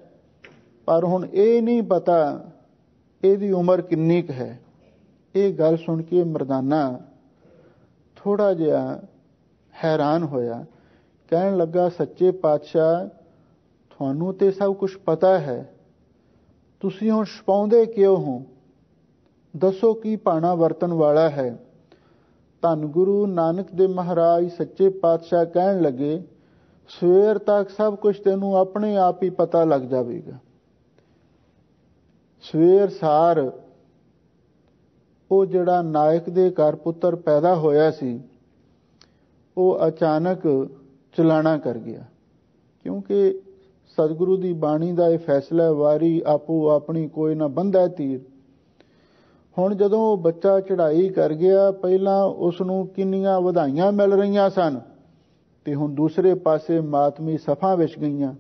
ਪਰ ਹੁਣ ਇਹ ਨਹੀਂ ਪਤਾ ਇਹਦੀ ਉਮਰ ਕਿੰਨੀ ਕੁ ਹੈ। ਇਹ ਗੱਲ ਸੁਣ ਕੇ ਮਰਦਾਨਾ ਥੋੜਾ ਜਿਹਾ ਹੈਰਾਨ ਹੋਇਆ। ਕਹਿਣ ਲੱਗਾ, ਸੱਚੇ ਪਾਤਸ਼ਾਹ, ਤੁਹਾਨੂੰ ਤੇ ਸਭ ਕੁਝ ਪਤਾ ਹੈ, ਤੁਸੀਂ ਹੁਣ ਛਪਾਉਂਦੇ ਕਿਉਂ ਹੋ? ਦੱਸੋ ਕੀ ਭਾਣਾ ਵਰਤਣ ਵਾਲਾ ਹੈ? ਧੰਨ ਗੁਰੂ ਨਾਨਕ ਦੇਵ ਮਹਾਰਾਜ ਸੱਚੇ ਪਾਤਸ਼ਾਹ ਕਹਿਣ ਲੱਗੇ, ਸਵੇਰ ਤੱਕ ਸਭ ਕੁਝ ਤੈਨੂੰ ਆਪਣੇ ਆਪ ਹੀ ਪਤਾ ਲੱਗ ਜਾਵੇਗਾ। ਸਵੇਰ ਸਾਰ ਉਹ ਜਿਹੜਾ ਨਾਇਕ ਦੇ ਘਰ ਪੁੱਤਰ ਪੈਦਾ ਹੋਇਆ ਸੀ, ਉਹ ਅਚਾਨਕ ਚਲਾਣਾ ਕਰ ਗਿਆ। ਕਿਉਂਕਿ ਸਤਿਗੁਰੂ ਦੀ ਬਾਣੀ ਦਾ ਇਹ ਫੈਸਲਾ, ਵਾਰੀ ਆਪੋ ਆਪਣੀ ਕੋਈ ਨਾ ਬੰਧੈ ਤੀਰ। ਹੁਣ ਜਦੋਂ ਉਹ ਬੱਚਾ ਚੜ੍ਹਾਈ ਕਰ ਗਿਆ, ਪਹਿਲਾਂ ਉਸ ਨੂੰ ਕਿੰਨੀਆਂ ਵਧਾਈਆਂ ਮਿਲ ਰਹੀਆਂ ਸਨ, ਤੇ ਹੁਣ ਦੂਸਰੇ ਪਾਸੇ ਮਾਤਮੀ ਸਫਾਂ ਵਿੱਚ ਗਈਆਂ।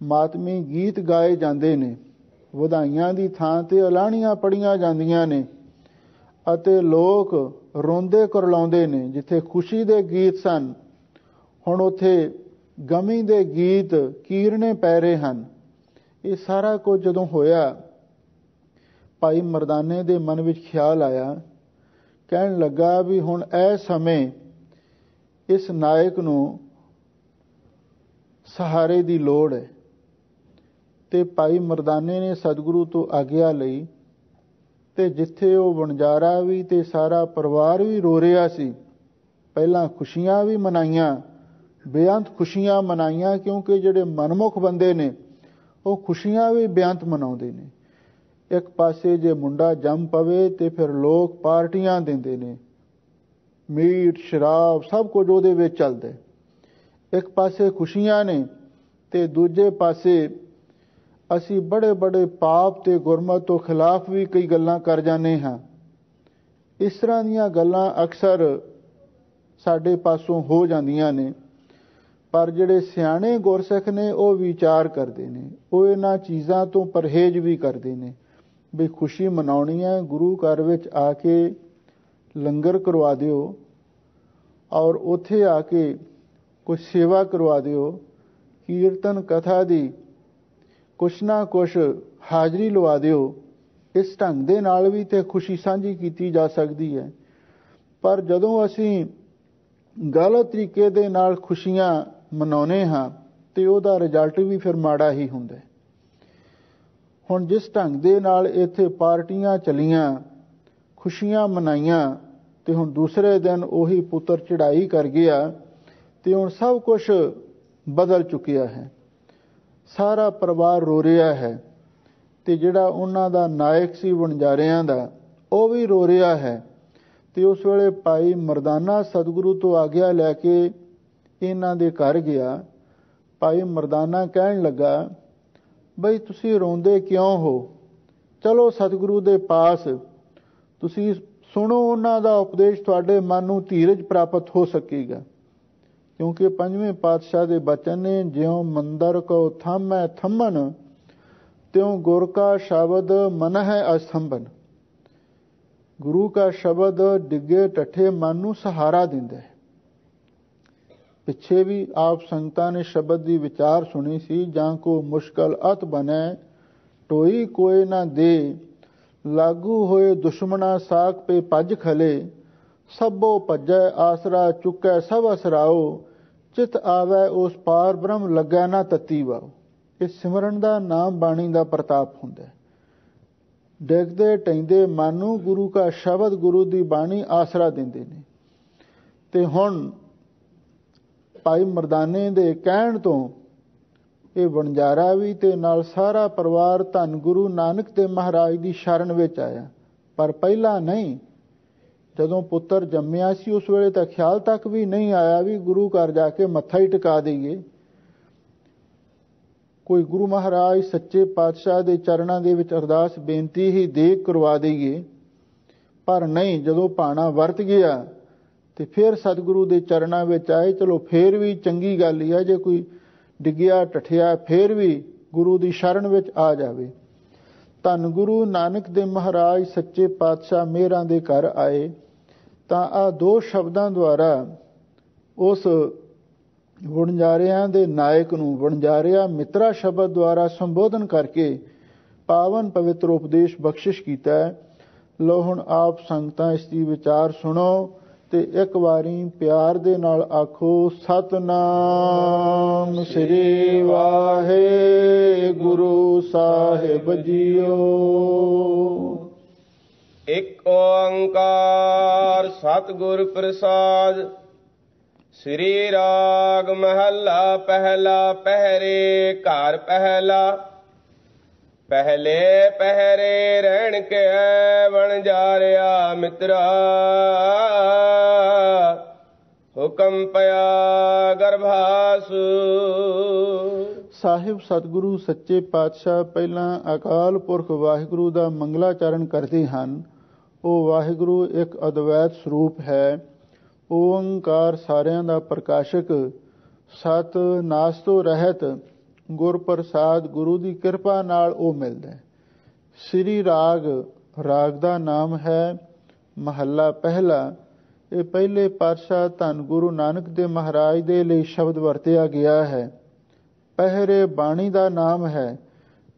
ਮਾਤਮੀ ਗੀਤ ਗਾਏ ਜਾਂਦੇ ਨੇ, ਵਧਾਈਆਂ ਦੀ ਥਾਂ ਤੇ ਅਲਾਹਣੀਆਂ ਪੜੀਆਂ ਜਾਂਦੀਆਂ ਨੇ, ਅਤੇ ਲੋਕ ਰੋਂਦੇ ਕੁਰਲਾਉਂਦੇ ਨੇ। ਜਿੱਥੇ ਖੁਸ਼ੀ ਦੇ ਗੀਤ ਸਨ, ਹੁਣ ਉੱਥੇ ਗਮੀ ਦੇ ਗੀਤ ਕੀਰਨੇ ਪੈ ਰਹੇ ਹਨ। ਇਹ ਸਾਰਾ ਕੁਝ ਜਦੋਂ ਹੋਇਆ, ਭਾਈ ਮਰਦਾਨੇ ਦੇ ਮਨ ਵਿੱਚ ਖਿਆਲ ਆਇਆ। ਕਹਿਣ ਲੱਗਾ ਵੀ ਹੁਣ ਇਹ ਸਮੇਂ ਇਸ ਨਾਇਕ ਨੂੰ ਸਹਾਰੇ ਦੀ ਲੋੜ ਹੈ। ਤੇ ਭਾਈ ਮਰਦਾਨੇ ਨੇ ਸਤਿਗੁਰੂ ਤੋਂ ਆਗਿਆ ਲਈ, ਤੇ ਜਿੱਥੇ ਉਹ ਵਣਜਾਰਾ ਵੀ ਤੇ ਸਾਰਾ ਪਰਿਵਾਰ ਵੀ ਰੋ ਰਿਹਾ ਸੀ, ਪਹਿਲਾਂ ਖੁਸ਼ੀਆਂ ਵੀ ਮਨਾਈਆਂ, ਬੇਅੰਤ ਖੁਸ਼ੀਆਂ ਮਨਾਈਆਂ। ਕਿਉਂਕਿ ਜਿਹੜੇ ਮਨਮੁਖ ਬੰਦੇ ਨੇ, ਉਹ ਖੁਸ਼ੀਆਂ ਵੀ ਬੇਅੰਤ ਮਨਾਉਂਦੇ ਨੇ। ਇੱਕ ਪਾਸੇ ਜੇ ਮੁੰਡਾ ਜੰਮ ਪਵੇ ਤੇ ਫਿਰ ਲੋਕ ਪਾਰਟੀਆਂ ਦਿੰਦੇ ਨੇ, ਮੀਟ ਸ਼ਰਾਬ ਸਭ ਕੁਝ ਉਹਦੇ ਵਿੱਚ ਚੱਲਦਾ। ਇੱਕ ਪਾਸੇ ਖੁਸ਼ੀਆਂ ਨੇ, ਤੇ ਦੂਜੇ ਪਾਸੇ ਅਸੀਂ ਬੜੇ ਬੜੇ ਪਾਪ ਤੇ ਗੁਰਮਤਿ ਤੋਂ ਖਿਲਾਫ ਵੀ ਕਈ ਗੱਲਾਂ ਕਰ ਜਾਂਦੇ ਹਾਂ। ਇਸ ਤਰ੍ਹਾਂ ਦੀਆਂ ਗੱਲਾਂ ਅਕਸਰ ਸਾਡੇ ਪਾਸੋਂ ਹੋ ਜਾਂਦੀਆਂ ਨੇ। ਪਰ ਜਿਹੜੇ ਸਿਆਣੇ ਗੁਰਸਿੱਖ ਨੇ, ਉਹ ਵਿਚਾਰ ਕਰਦੇ ਨੇ, ਉਹ ਇਹਨਾਂ ਚੀਜ਼ਾਂ ਤੋਂ ਪਰਹੇਜ਼ ਵੀ ਕਰਦੇ ਨੇ। ਵੀ ਖੁਸ਼ੀ ਮਨਾਉਣੀ ਹੈ, ਗੁਰੂ ਘਰ ਵਿੱਚ ਆ ਕੇ ਲੰਗਰ ਕਰਵਾ ਦਿਓ, ਔਰ ਉੱਥੇ ਆ ਕੇ ਕੁਝ ਸੇਵਾ ਕਰਵਾ ਦਿਓ, ਕੀਰਤਨ ਕਥਾ ਦੀ ਕੁਛ ਨਾ ਕੁਛ ਹਾਜ਼ਰੀ ਲਵਾ ਦਿਓ। ਇਸ ਢੰਗ ਦੇ ਨਾਲ ਵੀ ਤੇ ਖੁਸ਼ੀ ਸਾਂਝੀ ਕੀਤੀ ਜਾ ਸਕਦੀ ਹੈ। ਪਰ ਜਦੋਂ ਅਸੀਂ ਗਲਤ ਤਰੀਕੇ ਦੇ ਨਾਲ ਖੁਸ਼ੀਆਂ ਮਨਾਉਂਦੇ ਹਾਂ, ਤੇ ਉਹਦਾ ਰਿਜ਼ਲਟ ਵੀ ਫਿਰ ਮਾੜਾ ਹੀ ਹੁੰਦਾ। ਹੁਣ ਜਿਸ ਢੰਗ ਦੇ ਨਾਲ ਇੱਥੇ ਪਾਰਟੀਆਂ ਚਲੀਆਂ, ਖੁਸ਼ੀਆਂ ਮਨਾਈਆਂ, ਤੇ ਹੁਣ ਦੂਸਰੇ ਦਿਨ ਉਹੀ ਪੁੱਤਰ ਚੜ੍ਹਾਈ ਕਰ ਗਿਆ, ਤੇ ਹੁਣ ਸਭ ਕੁਝ ਬਦਲ ਚੁੱਕਿਆ ਹੈ। ਸਾਰਾ ਪਰਿਵਾਰ ਰੋ ਰਿਹਾ ਹੈ, ਤੇ ਜਿਹੜਾ ਉਹਨਾਂ ਦਾ ਨਾਇਕ ਸੀ ਵਣਜਾਰਿਆਂ ਦਾ, ਉਹ ਵੀ ਰੋ ਰਿਹਾ ਹੈ। ਤੇ ਉਸ ਵੇਲੇ ਭਾਈ ਮਰਦਾਨਾ ਸਤਿਗੁਰੂ ਤੋਂ ਆਗਿਆ ਲੈ ਕੇ ਇਹਨਾਂ ਦੇ ਘਰ ਗਿਆ। ਭਾਈ ਮਰਦਾਨਾ ਕਹਿਣ ਲੱਗਾ, ਬਈ ਤੁਸੀਂ ਰੋਂਦੇ ਕਿਉਂ ਹੋ? ਚਲੋ ਸਤਿਗੁਰੂ ਦੇ ਪਾਸ, ਤੁਸੀਂ ਸੁਣੋ ਉਹਨਾਂ ਦਾ ਉਪਦੇਸ਼, ਤੁਹਾਡੇ ਮਨ ਨੂੰ ਧੀਰਜ ਪ੍ਰਾਪਤ ਹੋ ਸਕੇਗਾ। ਕਿਉਂਕਿ ਪੰਜਵੇਂ ਪਾਤਸ਼ਾਹ ਦੇ ਬਚਨ ਨੇ, ਜਿਉਂ ਮੰਦਰ ਕੋ ਥਾਮੈ ਥੰਮਨ, ਤਿਉਂ ਗੁਰ ਕਾ ਸ਼ਬਦ ਮਨ ਹੈ ਅਸਥੰਭਨ। ਗੁਰੂ ਕਾ ਸ਼ਬਦ ਡਿੱਗੇ ਟੱਠੇ ਮਨ ਨੂੰ ਸਹਾਰਾ ਦਿੰਦਾ ਹੈ। ਪਿੱਛੇ ਵੀ ਆਪ ਸੰਗਤਾਂ ਨੇ ਸ਼ਬਦ ਦੀ ਵਿਚਾਰ ਸੁਣੀ ਸੀ, ਜਾਂ ਕੋ ਮੁਸ਼ਕਲ ਅਤ ਬਨੈ ਟੋਈ ਕੋਏ ਨਾ ਦੇ, ਲਾਗੂ ਹੋਏ ਦੁਸ਼ਮਣਾ ਸਾਖ ਪੇ ਭੱਜ ਖਲੇ, ਸਭੋ ਭੱਜੈ ਆਸਰਾ ਚੁੱਕੈ ਸਭ ਅਸਰਾਓ, ਚਿਤ ਆਵੈ ਉਸ ਪਾਰ ਬ੍ਰਹਮ ਲੱਗੈ ਨਾ ਤਤੀ ਵਾਓ। ਇਹ ਸਿਮਰਨ ਦਾ ਨਾਮ ਬਾਣੀ ਦਾ ਪ੍ਰਤਾਪ ਹੁੰਦਾ ਹੈ। ਡਿੱਗਦੇ ਟੈਂਦੇ ਮਨ ਨੂੰ ਗੁਰੂ ਕਾ ਸ਼ਬਦ, ਗੁਰੂ ਦੀ ਬਾਣੀ ਆਸਰਾ ਦਿੰਦੇ ਨੇ। ਤੇ ਹੁਣ ਭਾਈ ਮਰਦਾਨੇ ਦੇ ਕਹਿਣ ਤੋਂ ਇਹ ਵਣਜਾਰਾ ਵੀ ਤੇ ਨਾਲ ਸਾਰਾ ਪਰਿਵਾਰ ਧੰਨ ਗੁਰੂ ਨਾਨਕ ਦੇਵ ਮਹਾਰਾਜ ਦੀ ਸ਼ਰਨ ਵਿੱਚ ਆਇਆ। ਪਰ ਪਹਿਲਾਂ ਨਹੀਂ, ਜਦੋਂ ਪੁੱਤਰ ਜੰਮਿਆ ਸੀ, ਉਸ ਵੇਲੇ ਤਾਂ ਖਿਆਲ ਤੱਕ ਵੀ ਨਹੀਂ ਆਇਆ ਵੀ ਗੁਰੂ ਘਰ ਜਾ ਕੇ ਮੱਥਾ ਹੀ ਟਿਕਾ ਦੇਈਏ। ਕੋਈ ਗੁਰੂ ਮਹਾਰਾਜ ਸੱਚੇ ਪਾਤਸ਼ਾਹ ਦੇ ਚਰਨਾਂ ਦੇ ਵਿੱਚ ਅਰਦਾਸ ਬੇਨਤੀ ਹੀ ਦੇਖ ਕਰਵਾ ਦੇਈਏ। ਪਰ ਨਹੀਂ, ਜਦੋਂ ਭਾਣਾ ਵਰਤ ਗਿਆ ਤੇ ਫਿਰ ਸਤਿਗੁਰੂ ਦੇ ਚਰਨਾਂ ਵਿੱਚ ਆਏ। ਚਲੋ ਫੇਰ ਵੀ ਚੰਗੀ ਗੱਲ ਹੀ ਹੈ, ਜੇ ਕੋਈ ਡਿੱਗਿਆ ਟੱਠਿਆ ਫੇਰ ਵੀ ਗੁਰੂ ਦੀ ਸ਼ਰਨ ਵਿੱਚ ਆ ਜਾਵੇ। ਧੰਨ ਗੁਰੂ ਨਾਨਕ ਦੇਵ ਮਹਾਰਾਜ ਸੱਚੇ ਪਾਤਸ਼ਾਹ ਮੇਹਰਾਂ ਦੇ ਘਰ ਆਏ, ਤਾਂ ਆ ਦੋ ਸ਼ਬਦਾਂ ਦੁਆਰਾ ਉਸ ਵਣਜਾਰਿਆਂ ਦੇ ਨਾਇਕ ਨੂੰ ਵਣਜਾਰਿਆ ਮਿੱਤਰਾ ਸ਼ਬਦ ਦੁਆਰਾ ਸੰਬੋਧਨ ਕਰਕੇ ਪਾਵਨ ਪਵਿੱਤਰ ਉਪਦੇਸ਼ ਬਖਸ਼ਿਸ਼ ਕੀਤਾ ਹੈ। ਲੋ ਹੁਣ ਆਪ ਸੰਗਤਾਂ ਇਸ ਦੀ ਵਿਚਾਰ ਸੁਣੋ ਤੇ ਇੱਕ ਵਾਰੀ ਪਿਆਰ ਦੇ ਨਾਲ ਆਖੋ, ਸਤਨਾਮ ਸ੍ਰੀ ਵਾਹਿਗੁਰੂ ਸਾਹਿਬ ਜੀਓ।
ਇੱਕ ਓੰਕਾਰ ਸਤਿਗੁਰ ਪ੍ਰਸਾਦ। ਸ੍ਰੀ ਰਾਗ ਮਹੱਲਾ ਪਹਿਲਾ। ਪਹਿਰੇ ਘਰ ਪਹਿਲਾ। ਪਹਿਲੇ ਪਹਿਰੇ ਰਹਿਣ ਕੇ ਵਣਜਾਰਿਆ ਮਿੱਤਰਾ, ਹੁਕਮ ਪਿਆ ਗਰਭਾਸ।
ਸਾਹਿਬ ਸਤਿਗੁਰੂ ਸੱਚੇ ਪਾਤਸ਼ਾਹ ਪਹਿਲਾਂ ਅਕਾਲ ਪੁਰਖ ਵਾਹਿਗੁਰੂ ਦਾ ਮੰਗਲਾਚਰਨ ਕਰਦੇ ਹਨ। ਉਹ ਵਾਹਿਗੁਰੂ ਇੱਕ ਅਦਵੈਤ ਸਰੂਪ ਹੈ। ਓੰਕਾਰ ਸਾਰਿਆਂ ਦਾ ਪ੍ਰਕਾਸ਼ਕ, ਸਤ ਨਾਸ ਤੋਂ ਰਹਿਤ, ਗੁਰ ਪ੍ਰਸਾਦ ਗੁਰੂ ਦੀ ਕਿਰਪਾ ਨਾਲ ਉਹ ਮਿਲਦਾ ਹੈ। ਸ੍ਰੀ ਰਾਗ, ਰਾਗ ਦਾ ਨਾਮ ਹੈ। ਮਹੱਲਾ ਪਹਿਲਾ। ਇਹ ਪਹਿਲੇ ਪਾਤਸ਼ਾਹ ਧੰਨ ਗੁਰੂ ਨਾਨਕ ਦੇਵ ਮਹਾਰਾਜ ਦੇ ਲਈ ਸ਼ਬਦ ਵਰਤਿਆ ਗਿਆ ਹੈ। ਪਹਿਰੇ ਬਾਣੀ ਦਾ ਨਾਮ ਹੈ।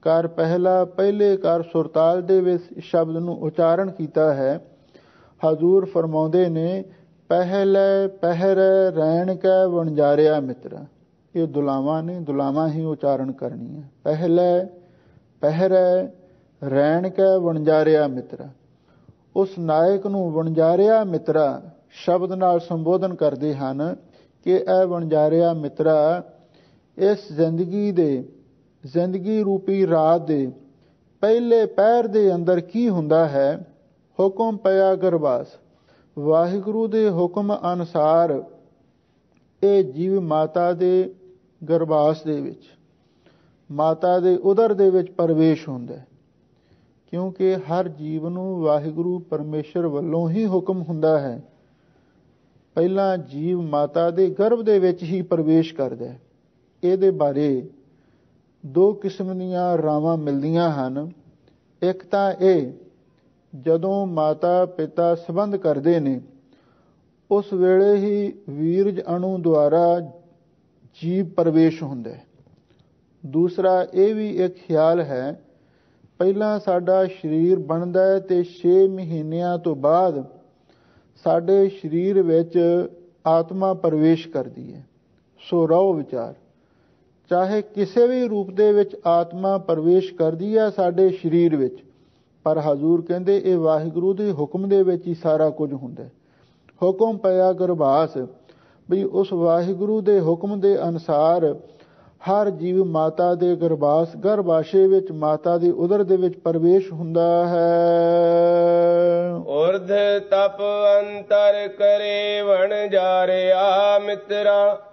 ਕਰ ਪਹਿਲਾ, ਪਹਿਲੇ ਕਰ ਸੁਰਤਾਲ ਦੇ ਵਿੱਚ ਸ਼ਬਦ ਨੂੰ ਉਚਾਰਨ ਕੀਤਾ ਹੈ। ਹਜ਼ੂਰ ਫਰਮਾਉਂਦੇ ਨੇ, ਪਹਿਲੇ ਪਹਿਰੇ ਰਹਿਣ ਕੈ ਵਣਜਾਰਿਆ ਮਿੱਤਰਾ। ਇਹ ਦੁਲਾਵਾਂ ਨੇ, ਦੁਲਾਵਾਂ ਹੀ ਉਚਾਰਨ ਕਰਨੀ ਹੈ। ਪਹਿਲੇ ਪਹਿਰੇ ਰਹਿਣ ਕੈ ਵਣਜਾਰਿਆ ਮਿੱਤਰਾ। ਉਸ ਨਾਇਕ ਨੂੰ ਵਣਜਾਰਿਆ ਮਿੱਤਰਾ ਸ਼ਬਦ ਨਾਲ ਸੰਬੋਧਨ ਕਰਦੇ ਹਨ ਕਿ ਇਹ ਵਣਜਾਰਿਆ ਮਿੱਤਰਾ, ਇਸ ਜ਼ਿੰਦਗੀ ਰੂਪੀ ਰਾਤ ਦੇ ਪਹਿਲੇ ਪਹਿਰ ਦੇ ਅੰਦਰ ਕੀ ਹੁੰਦਾ ਹੈ। ਹੁਕਮ ਪਿਆ ਗਰਭਾਸ। ਵਾਹਿਗੁਰੂ ਦੇ ਹੁਕਮ ਅਨੁਸਾਰ ਇਹ ਜੀਵ ਮਾਤਾ ਦੇ ਗਰਭਾਸ ਦੇ ਵਿੱਚ, ਮਾਤਾ ਦੇ ਉਦਰ ਦੇ ਵਿੱਚ ਪ੍ਰਵੇਸ਼ ਹੁੰਦਾ ਹੈ। ਕਿਉਂਕਿ ਹਰ ਜੀਵ ਨੂੰ ਵਾਹਿਗੁਰੂ ਪਰਮੇਸ਼ਰ ਵੱਲੋਂ ਹੀ ਹੁਕਮ ਹੁੰਦਾ ਹੈ। ਪਹਿਲਾਂ ਜੀਵ ਮਾਤਾ ਦੇ ਗਰਭ ਦੇ ਵਿੱਚ ਹੀ ਪ੍ਰਵੇਸ਼ ਕਰਦਾ ਹੈ। ਇਹਦੇ ਬਾਰੇ ਦੋ ਕਿਸਮ ਦੀਆਂ ਰਾਵਾਂ ਮਿਲਦੀਆਂ ਹਨ। ਇੱਕ ਤਾਂ ਇਹ, ਜਦੋਂ ਮਾਤਾ ਪਿਤਾ ਸੰਬੰਧ ਕਰਦੇ ਨੇ ਉਸ ਵੇਲੇ ਹੀ ਵੀਰਜ ਅਣੂ ਦੁਆਰਾ ਜੀਵ ਪ੍ਰਵੇਸ਼ ਹੁੰਦਾ ਹੈ। ਦੂਸਰਾ ਇਹ ਵੀ ਇੱਕ ਖਿਆਲ ਹੈ, ਪਹਿਲਾਂ ਸਾਡਾ ਸਰੀਰ ਬਣਦਾ ਹੈ ਤੇ 6 ਮਹੀਨਿਆਂ ਤੋਂ ਬਾਅਦ ਸਾਡੇ ਸਰੀਰ ਵਿੱਚ ਆਤਮਾ ਪ੍ਰਵੇਸ਼ ਕਰਦੀ ਹੈ। ਸੋ ਰਹੋ ਵਿਚਾਰ, ਚਾਹੇ ਕਿਸੇ ਵੀ ਰੂਪ ਦੇ ਵਿੱਚ ਆਤਮਾ ਪ੍ਰਵੇਸ਼ ਕਰਦੀ ਹੈ ਸਾਡੇ ਸਰੀਰ ਵਿੱਚ, ਪਰ ਹਜ਼ੂਰ ਕਹਿੰਦੇ ਇਹ ਵਾਹਿਗੁਰੂ ਦੇ ਹੁਕਮ ਦੇ ਵਿੱਚ ਹੀ ਸਾਰਾ ਕੁਝ ਹੁੰਦਾ ਹੈ। ਹੁਕਮ ਪਿਆ ਗਰਭਾਸ, ਵੀ ਉਸ ਵਾਹਿਗੁਰੂ ਦੇ ਹੁਕਮ ਦੇ ਅਨੁਸਾਰ ਹਰ ਜੀਵ ਮਾਤਾ ਦੇ ਗਰਭਾਸ਼ੇ ਵਿੱਚ, ਮਾਤਾ ਦੀ ਉਦਰ ਦੇ ਵਿੱਚ ਪ੍ਰਵੇਸ਼ ਹੁੰਦਾ ਹੈ।
ਉਰਧ ਤਪ ਅੰਤਰ ਕਰੇ ਵਣਜਾਰਿਆ ਮਿੱਤਰਾ,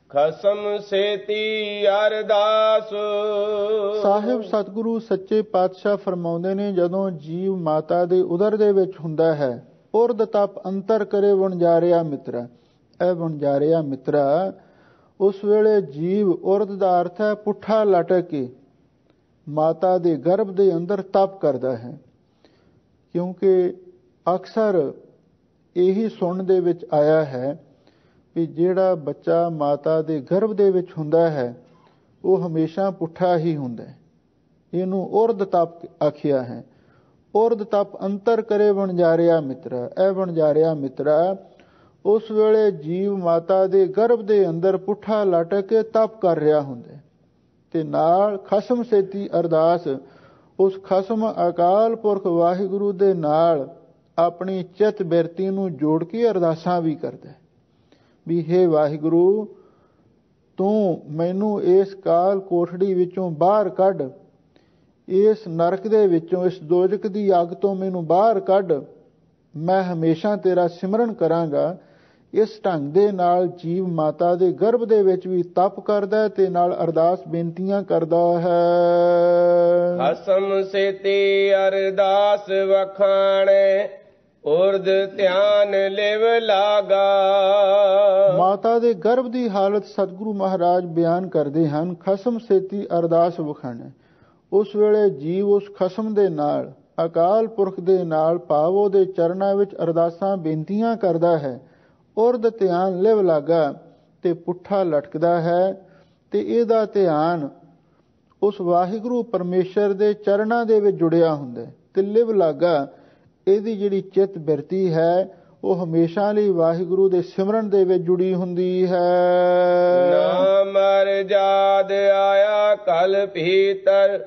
ਖਸਮ ਸੇਤੀ ਅਰਦਾਸ। ਸਾਹਿਬ
ਸਤਿਗੁਰੂ ਸੱਚੇ ਪਾਤਸ਼ਾਹ ਫਰਮਾਉਂਦੇ ਨੇ, ਜਦੋਂ ਜੀਵ ਮਾਤਾ ਦੇ ਉਦਰ ਦੇ ਵਿੱਚ ਹੁੰਦਾ ਹੈ, ਉਰਧ ਤਪ ਅੰਤਰ ਕਰੇ ਵਣਜਾਰਿਆ ਮਿੱਤਰਾ। ਇਹ ਵਣਜਾਰਿਆ ਮਿੱਤਰਾ, ਉਸ ਵੇਲੇ ਜੀਵ, ਉਰਧ ਦਾ ਅਰਥ ਹੈ ਪੁੱਠਾ ਲਟਕ ਕੇ ਮਾਤਾ ਦੇ ਗਰਭ ਦੇ ਅੰਦਰ ਤਪ ਕਰਦਾ ਹੈ। ਕਿਉਂਕਿ ਅਕਸਰ ਇਹੀ ਸੁਣਨ ਦੇ ਵਿੱਚ ਆਇਆ ਹੈ ਕਿ ਜਿਹੜਾ ਬੱਚਾ ਮਾਤਾ ਦੇ ਗਰਭ ਦੇ ਵਿੱਚ ਹੁੰਦਾ ਹੈ ਉਹ ਹਮੇਸ਼ਾ ਪੁੱਠਾ ਹੀ ਹੁੰਦਾ ਹੈ। ਇਹਨੂੰ ਉਰਧ ਤਪ ਆਖਿਆ ਹੈ। ਉਰਧ ਤਪ ਅੰਤਰ ਕਰੇ ਵਣਜਾਰਿਆ ਮਿੱਤਰਾ। ਇਹ ਵਣਜਾਰਿਆ ਮਿੱਤਰਾ, ਉਸ ਵੇਲੇ ਜੀਵ ਮਾਤਾ ਦੇ ਗਰਭ ਦੇ ਅੰਦਰ ਪੁੱਠਾ ਲਟਕ ਕੇ ਤਪ ਕਰ ਰਿਹਾ ਹੁੰਦਾ ਤੇ ਨਾਲ ਖਸਮ ਸੇਤੀ ਅਰਦਾਸ, ਉਸ ਖਸਮ ਅਕਾਲ ਪੁਰਖ ਵਾਹਿਗੁਰੂ ਦੇ ਨਾਲ ਆਪਣੀ ਚਿੱਤ ਬਿਰਤੀ ਨੂੰ ਜੋੜ ਕੇ ਅਰਦਾਸਾਂ ਵੀ ਕਰਦਾ ਵੀ ਹੇ ਵਾਹਿਗੁਰੂ, ਤੂੰ ਮੈਨੂੰ ਇਸ ਕਾਲ ਕੋਠੜੀ ਵਿੱਚੋਂ ਬਾਹਰ ਕੱਢ, ਇਸ ਨਰਕ ਦੇ ਵਿੱਚੋਂ, ਇਸ ਦੋਜ਼ਖ ਦੀ ਅੱਗ ਤੋਂ ਮੈਨੂੰ ਬਾਹਰ ਕੱਢ। ਮੈਂ ਹਮੇਸ਼ਾ ਤੇਰਾ ਸਿਮਰਨ ਕਰਾਂਗਾ। ਇਸ ਢੰਗ ਦੇ ਨਾਲ ਜੀਵ ਮਾਤਾ ਦੇ ਗਰਭ ਦੇ ਵਿੱਚ ਵੀ ਤਪ ਕਰਦਾ ਹੈ ਤੇ ਨਾਲ ਅਰਦਾਸ ਬੇਨਤੀਆਂ ਕਰਦਾ ਹੈ।
ਖਸਮ ਸੇਤੀ ਅਰਦਾਸ ਵਖਾਣੇ, ਉਰਧ ਧਿਆਨ ਲਿਵ ਲਾਗਾ।
ਮਾਤਾ ਦੇ ਗਰਭ ਦੀ ਹਾਲਤ ਸਤਿਗੁਰੂ ਮਹਾਰਾਜ ਬਿਆਨ ਕਰਦੇ ਹਨ। ਖਸਮ ਸੇਤੀ ਅਰਦਾਸ ਵਖਾਣੇ, ਉਸ ਵੇਲੇ ਜੀਵ ਉਸ ਖਸਮ ਦੇ ਨਾਲ, ਅਕਾਲ ਪੁਰਖ ਦੇ ਨਾਲ, ਭਾਵ ਉਹਦੇ ਚਰਨਾਂ ਵਿੱਚ ਅਰਦਾਸਾਂ ਬੇਨਤੀਆਂ ਕਰਦਾ ਹੈ। ਉਰਧ ਧਿਆਨ ਲਿਵ ਲਾਗਾ, ਤੇ ਪੁੱਠਾ ਲਟਕਦਾ ਹੈ ਤੇ ਇਹਦਾ ਧਿਆਨ ਉਸ ਵਾਹਿਗੁਰੂ ਪਰਮੇਸ਼ਰ ਦੇ ਚਰਨਾਂ ਦੇ ਵਿੱਚ ਜੁੜਿਆ ਹੁੰਦਾ ਹੈ ਤੇ ਲਿਵ ਲਾਗਾ ਇਹਦੀ ਜਿਹੜੀ ਚਿੱਤ ਬਿਰਤੀ ਹੈ ਉਹ ਹਮੇਸ਼ਾ ਲਈ ਵਾਹਿਗੁਰੂ ਦੇ ਸਿਮਰਨ ਦੇ ਵਿੱਚ ਜੁੜੀ ਹੁੰਦੀ ਹੈ।
ਨਾ ਮਰ ਜਾਦ ਆਇਆ ਕਲ ਭੀਤਰ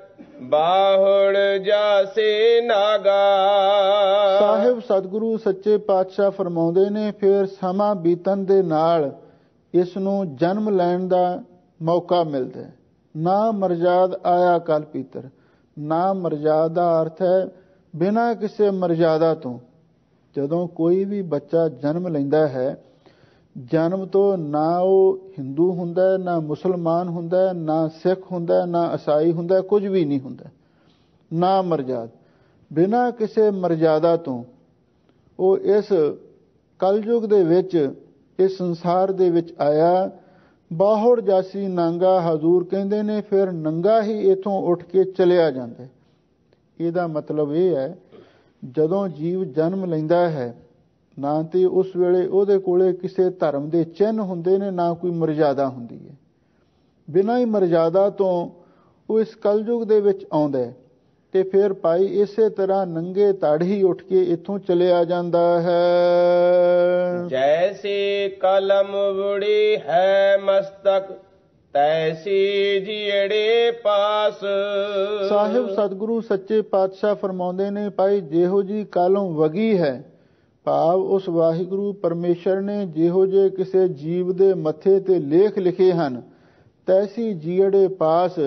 ਬਾਹੁੜ ਜਾਸੇ ਨਾਗਾ।
ਸਾਹਿਬ ਸਤਿਗੁਰੂ ਸੱਚੇ ਪਾਤਸ਼ਾਹ ਫਰਮਾਉਂਦੇ ਨੇ ਫਿਰ ਸਮਾਂ ਬੀਤਣ ਦੇ ਨਾਲ ਇਸ ਨੂੰ ਜਨਮ ਲੈਣ ਦਾ ਮੌਕਾ ਮਿਲਦਾ ਹੈ। ਨਾ ਮਰਜ਼ਾਦ ਆਇਆ ਕਲ ਭੀਤਰ, ਨਾ ਮਰਜ਼ਾਦ ਦਾ ਅਰਥ ਹੈ ਬਿਨਾਂ ਕਿਸੇ ਮਰਜ਼ਾਦਾ ਤੋਂ। ਜਦੋਂ ਕੋਈ ਵੀ ਬੱਚਾ ਜਨਮ ਲੈਂਦਾ ਹੈ, ਜਨਮ ਤੋਂ ਨਾ ਉਹ ਹਿੰਦੂ ਹੁੰਦਾ, ਨਾ ਮੁਸਲਮਾਨ ਹੁੰਦਾ, ਨਾ ਸਿੱਖ ਹੁੰਦਾ, ਨਾ ਈਸਾਈ ਹੁੰਦਾ, ਕੁਝ ਵੀ ਨਹੀਂ ਹੁੰਦਾ। ਨਾ ਮਰਜ਼ਾਦ, ਬਿਨਾਂ ਕਿਸੇ ਮਰਜ਼ਾਦਾ ਤੋਂ ਉਹ ਇਸ ਕਲਯੁਗ ਦੇ ਵਿੱਚ ਇਸ ਸੰਸਾਰ ਦੇ ਵਿੱਚ ਆਇਆ। ਬਾਹੁੜ ਜਾਸੀ ਨਾਂਗਾ, ਹਜ਼ੂਰ ਕਹਿੰਦੇ ਨੇ ਫਿਰ ਨੰਗਾ ਹੀ ਇਥੋਂ ਉੱਠ ਕੇ ਚਲਿਆ ਜਾਂਦਾ। ਇਹਦਾ ਮਤਲਬ ਇਹ ਹੈ ਜਦੋਂ ਜੀਵ ਜਨਮ ਲੈਂਦਾ ਹੈ ਨਾ ਤੇ ਉਸ ਵੇਲੇ ਉਹਦੇ ਕੋਲੇ ਕਿਸੇ ਧਰਮ ਦੇ ਚਿੰਨ੍ਹ ਹੁੰਦੇ ਨੇ, ਨਾ ਕੋਈ ਮਰਜ਼ਾਦਾ ਹੁੰਦੀ ਹੈ। ਬਿਨਾਂ ਹੀ ਮਰਜ਼ਾਦਾ ਤੋਂ ਉਹ ਇਸ ਕਲਯੁਗ ਦੇ ਵਿੱਚ ਆਉਂਦਾ ਹੈ ਤੇ ਫਿਰ ਭਾਈ ਇਸੇ ਤਰ੍ਹਾਂ ਨੰਗੇ ਧੜ ਹੀ ਉੱਠ ਕੇ ਇੱਥੋਂ ਚਲਿਆ ਜਾਂਦਾ ਹੈ।
ਜੈਸੀ ਕਲਮ ਬੁੜੀ ਹੈ ਮਸਤਕ ਤੈਸੀ ਜੀੜੇ ਪਾਸ।
ਸਾਹਿਬ ਸਤਿਗੁਰੂ ਸੱਚੇ ਪਾਤਸ਼ਾਹ ਫਰਮਾਉਂਦੇ ਨੇ ਭਾਈ ਜਿਹੋ ਜੀ ਕਲਮ ਵਗੀ ਹੈ, ਭਾਵ ਉਸ ਵਾਹਿਗੁਰੂ ਪਰਮੇਸ਼ਰ ਨੇ ਜਿਹੋ ਜੇ ਕਿਸੇ ਜੀਵ ਦੇ ਮੱਥੇ ਤੇ ਲੇਖ ਲਿਖੇ ਹਨ, ਤੈਸੀ ਜੀੜੇ ਪਾਸ,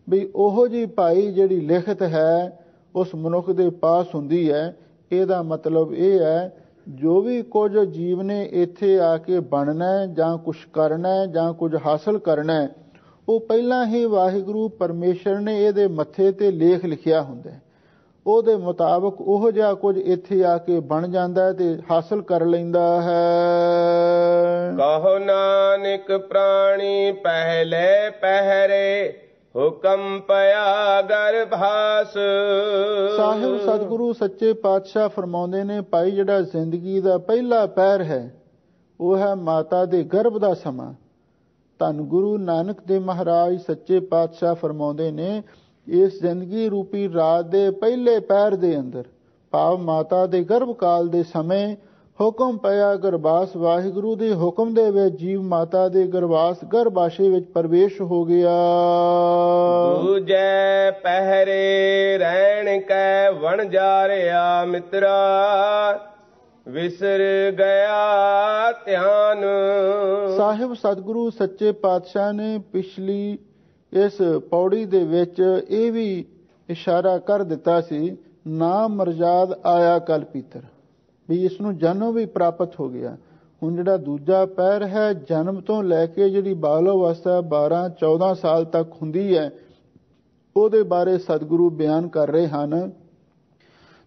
ਵੀ ਉਹੋ ਜੀ ਭਾਈ ਜਿਹੜੀ ਲਿਖਤ ਹੈ ਉਸ ਮਨੁੱਖ ਦੇ ਪਾਸ ਹੁੰਦੀ ਹੈ। ਇਹਦਾ ਮਤਲਬ ਇਹ ਹੈ ਜੋ ਵੀ ਕੁਝ ਜੀਵ ਨੇ ਇੱਥੇ ਆ ਕੇ ਬਣਨਾ ਜਾਂ ਕੁਝ ਕਰਨਾ ਜਾਂ ਕੁਝ ਹਾਸਲ ਕਰਨਾ, ਉਹ ਪਹਿਲਾਂ ਹੀ ਵਾਹਿਗੁਰੂ ਪਰਮੇਸ਼ਰ ਨੇ ਇਹਦੇ ਮੱਥੇ ਤੇ ਲੇਖ ਲਿਖਿਆ ਹੁੰਦਾ। ਉਹਦੇ ਮੁਤਾਬਕ ਉਹ ਜਿਹਾ ਕੁਝ ਇੱਥੇ ਆ ਕੇ ਬਣ ਜਾਂਦਾ ਤੇ ਹਾਸਲ ਕਰ ਲੈਂਦਾ ਹੈ।
ਕਹੋ ਨਾਨਕ ਪ੍ਰਾਣੀ ਪਹਿਲੇ ਪਹਿਰੇ ਹੁਕਮ ਪਿਆ ਗਰਭਾਸ।
ਸਾਹਿਬ ਸਤਿਗੁਰੂ ਸੱਚੇ ਪਾਤਸ਼ਾਹ ਫਰਮਾਉਂਦੇ ਨੇ ਭਾਈ ਜਿਹੜਾ ਜ਼ਿੰਦਗੀ ਦਾ ਪਹਿਲਾ ਪਹਿਰ ਹੈ ਉਹ ਹੈ ਮਾਤਾ ਦੇ ਗਰਭ ਦਾ ਸਮਾਂ। ਧੰਨ ਗੁਰੂ ਨਾਨਕ ਦੇਵ ਮਹਾਰਾਜ ਸੱਚੇ ਪਾਤਸ਼ਾਹ ਫਰਮਾਉਂਦੇ ਨੇ ਇਸ ਜ਼ਿੰਦਗੀ ਰੂਪੀ ਰਾਤ ਦੇ ਪਹਿਲੇ ਪਹਿਰ ਦੇ ਅੰਦਰ, ਭਾਵ ਮਾਤਾ ਦੇ ਗਰਭ ਕਾਲ ਦੇ ਸਮੇਂ ਹੁਕਮ ਪਿਆ ਗਰਭਾਸ, ਵਾਹਿਗੁਰੂ ਦੇ ਹੁਕਮ ਦੇ ਵਿੱਚ ਜੀਵ ਮਾਤਾ ਦੇ ਗਰਭਾਸ਼ੇ ਵਿੱਚ ਪ੍ਰਵੇਸ਼ ਹੋ ਗਿਆ।
ਦੂਜੇ ਪਹਿਰੇ ਰਹਿਣ ਕੈ ਵਣਜਾਰਿਆ ਮਿੱਤਰਾ ਵਿਸਰ ਗਿਆ ਧਿਆਨ।
ਸਾਹਿਬ ਸਤਿਗੁਰੂ ਸੱਚੇ ਪਾਤਸ਼ਾਹ ਨੇ ਪਿਛਲੀ ਇਸ ਪੌੜੀ ਦੇ ਵਿੱਚ ਇਹ ਵੀ ਇਸ਼ਾਰਾ ਕਰ ਦਿੱਤਾ ਸੀ, ਨਾ ਮਰਜ਼ਾਦ ਆਇਆ ਕਲ ਭੀਤਰ, ਵੀ ਇਸ ਨੂੰ ਜਨਮ ਵੀ ਪ੍ਰਾਪਤ ਹੋ ਗਿਆ। ਹੁਣ ਜਿਹੜਾ ਦੂਜਾ ਪਹਿਰ ਹੈ ਜਨਮ ਤੋਂ ਲੈ ਕੇ ਜਿਹੜੀ ਬਾਲ ਅਵਸਥਾ 12-14 ਸਾਲ ਤੱਕ ਹੁੰਦੀ ਹੈ, ਉਹਦੇ ਬਾਰੇ ਸਤਿਗੁਰੂ ਬਿਆਨ ਕਰ ਰਹੇ ਹਨ।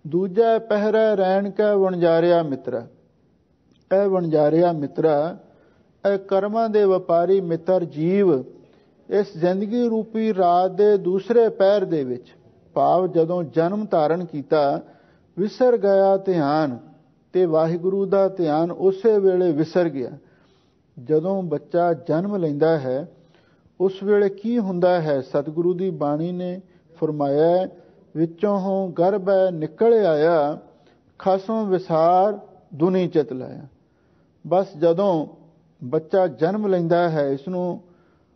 ਦੂਜਾ ਪਹਿਰਾ ਰਹਿਣ ਕੈ ਵਣਜਾਰਿਆ ਮਿੱਤਰਾ। ਇਹ ਵਣਜਾਰਿਆ ਮਿੱਤਰਾ, ਇਹ ਕਰਮਾਂ ਦੇ ਵਪਾਰੀ ਮਿੱਤਰ ਜੀਵ ਇਸ ਜ਼ਿੰਦਗੀ ਰੂਪੀ ਰਾਤ ਦੇ ਦੂਸਰੇ ਪਹਿਰ ਦੇ ਵਿੱਚ, ਭਾਵ ਜਦੋਂ ਜਨਮ ਧਾਰਨ ਕੀਤਾ, ਵਿਸਰ ਗਿਆ ਧਿਆਨ, ਤੇ ਵਾਹਿਗੁਰੂ ਦਾ ਧਿਆਨ ਉਸੇ ਵੇਲੇ ਵਿਸਰ ਗਿਆ। ਜਦੋਂ ਬੱਚਾ ਜਨਮ ਲੈਂਦਾ ਹੈ ਉਸ ਵੇਲੇ ਕੀ ਹੁੰਦਾ ਹੈ, ਸਤਿਗੁਰੂ ਦੀ ਬਾਣੀ ਨੇ ਫਰਮਾਇਆ ਵਿੱਚੋਂ ਹੋਂ ਗਰਭ ਨਿਕਲ ਆਇਆ, ਖਸਮ ਵਿਸਾਰ ਦੁਨੀ ਚਿਤ ਲਾਇਆ। ਬਸ ਜਦੋਂ ਬੱਚਾ ਜਨਮ ਲੈਂਦਾ ਹੈ, ਇਸ ਨੂੰ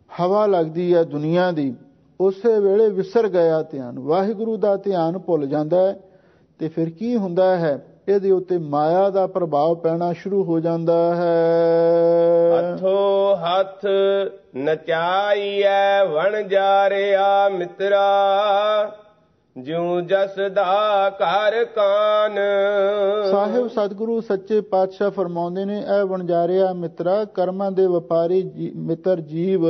ਹਵਾ ਲੱਗਦੀ ਹੈ ਦੁਨੀਆ ਦੀ, ਉਸੇ ਵੇਲੇ ਵਿਸਰ ਗਿਆ ਧਿਆਨ, ਵਾਹਿਗੁਰੂ ਦਾ ਧਿਆਨ ਭੁੱਲ ਜਾਂਦਾ ਹੈ। ਤੇ ਫਿਰ ਕੀ ਹੁੰਦਾ ਹੈ, ਇਹਦੇ ਉੱਤੇ ਮਾਇਆ ਦਾ ਪ੍ਰਭਾਵ ਪੈਣਾ ਸ਼ੁਰੂ ਹੋ ਜਾਂਦਾ ਹੈ।
ਹੱਥੋਂ ਹੱਥ ਨਚਾਈਐ ਵਣਜਾਰਿਆ ਮਿੱਤਰਾ ਜਿਉ ਜਸ ਦਾ ਘਰ ਕਾਨ।
ਸਾਹਿਬ ਸਤਿਗੁਰੂ ਸੱਚੇ ਪਾਤਸ਼ਾਹ ਫਰਮਾਉਂਦੇ ਨੇ ਇਹ ਵਣਜਾਰਿਆ ਮਿੱਤਰਾ, ਕਰਮਾਂ ਦੇ ਵਪਾਰੀ ਮਿੱਤਰ ਜੀਵ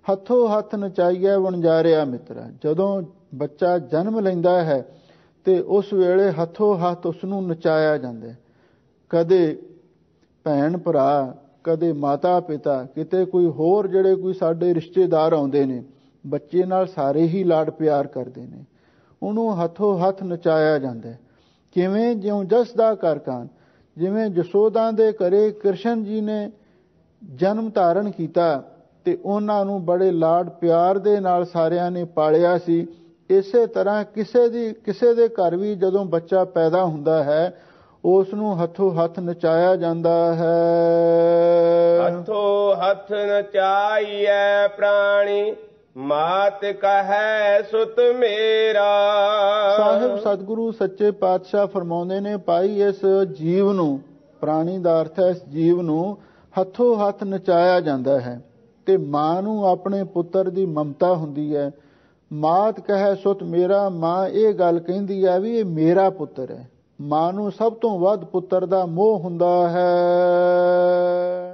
ਹੱਥੋਂ ਹੱਥ ਨਚਾਈਐ ਵਣਜਾਰਿਆ ਮਿੱਤਰਾ। ਜਦੋਂ ਬੱਚਾ ਜਨਮ ਲੈਂਦਾ ਹੈ ਤੇ ਉਸ ਵੇਲੇ ਹੱਥੋਂ ਹੱਥ ਉਸ ਨੂੰ ਨਚਾਇਆ ਜਾਂਦਾ ਹੈ। ਕਦੇ ਭੈਣ ਭਰਾ, ਕਦੇ ਮਾਤਾ ਪਿਤਾ, ਕਿਤੇ ਕੋਈ ਹੋਰ ਜਿਹੜੇ ਕੋਈ ਸਾਡੇ ਰਿਸ਼ਤੇਦਾਰ ਆਉਂਦੇ ਨੇ, ਬੱਚੇ ਨਾਲ ਸਾਰੇ ਹੀ ਲਾਡ ਪਿਆਰ ਕਰਦੇ ਨੇ, ਉਹਨੂੰ ਹੱਥੋਂ ਹੱਥ ਨਚਾਇਆ ਜਾਂਦਾ ਹੈ। ਕਿਵੇਂ? ਜਿਉਂ ਜਸ ਦਾ ਘਰ ਕਾਨ, ਜਿਵੇਂ ਜਸੋਦਾ ਦੇ ਘਰੇ ਕ੍ਰਿਸ਼ਨ ਜੀ ਨੇ ਜਨਮ ਧਾਰਨ ਕੀਤਾ ਤੇ ਉਹਨਾਂ ਨੂੰ ਬੜੇ ਲਾਡ ਪਿਆਰ ਦੇ ਨਾਲ ਸਾਰਿਆਂ ਨੇ ਪਾਲਿਆ ਸੀ। ਇਸੇ ਤਰ੍ਹਾਂ ਕਿਸੇ ਦੇ ਘਰ ਵੀ ਜਦੋਂ ਬੱਚਾ ਪੈਦਾ ਹੁੰਦਾ ਹੈ ਉਸ ਨੂੰ ਹੱਥੋਂ ਹੱਥ ਨਚਾਇਆ ਜਾਂਦਾ ਹੈ।
ਹੱਥੋਂ ਹੱਥ ਨਚਾਈਐ ਪ੍ਰਾਣੀ, ਮਾਤ ਕਹੈ ਸੁਤ ਮੇਰਾ।
ਸਾਹਿਬ ਸਤਿਗੁਰੂ ਸੱਚੇ ਪਾਤਸ਼ਾਹ ਫਰਮਾਉਂਦੇ ਨੇ, ਭਾਈ ਇਸ ਜੀਵ ਨੂੰ, ਪ੍ਰਾਣੀ ਦਾ ਅਰਥ ਹੈ ਇਸ ਜੀਵ ਨੂੰ ਹੱਥੋਂ ਹੱਥ ਨਚਾਇਆ ਜਾਂਦਾ ਹੈ। ਤੇ ਮਾਂ ਨੂੰ ਆਪਣੇ ਪੁੱਤਰ ਦੀ ਮਮਤਾ ਹੁੰਦੀ ਹੈ। ਮਾਤ ਕਹੈ ਸੁਤ ਮੇਰਾ, ਮਾਂ ਇਹ ਗੱਲ ਕਹਿੰਦੀ ਹੈ ਵੀ ਇਹ ਮੇਰਾ ਪੁੱਤਰ ਹੈ। ਮਾਂ ਨੂੰ ਸਭ ਤੋਂ ਵੱਧ ਪੁੱਤਰ ਦਾ ਮੋਹ ਹੁੰਦਾ ਹੈ।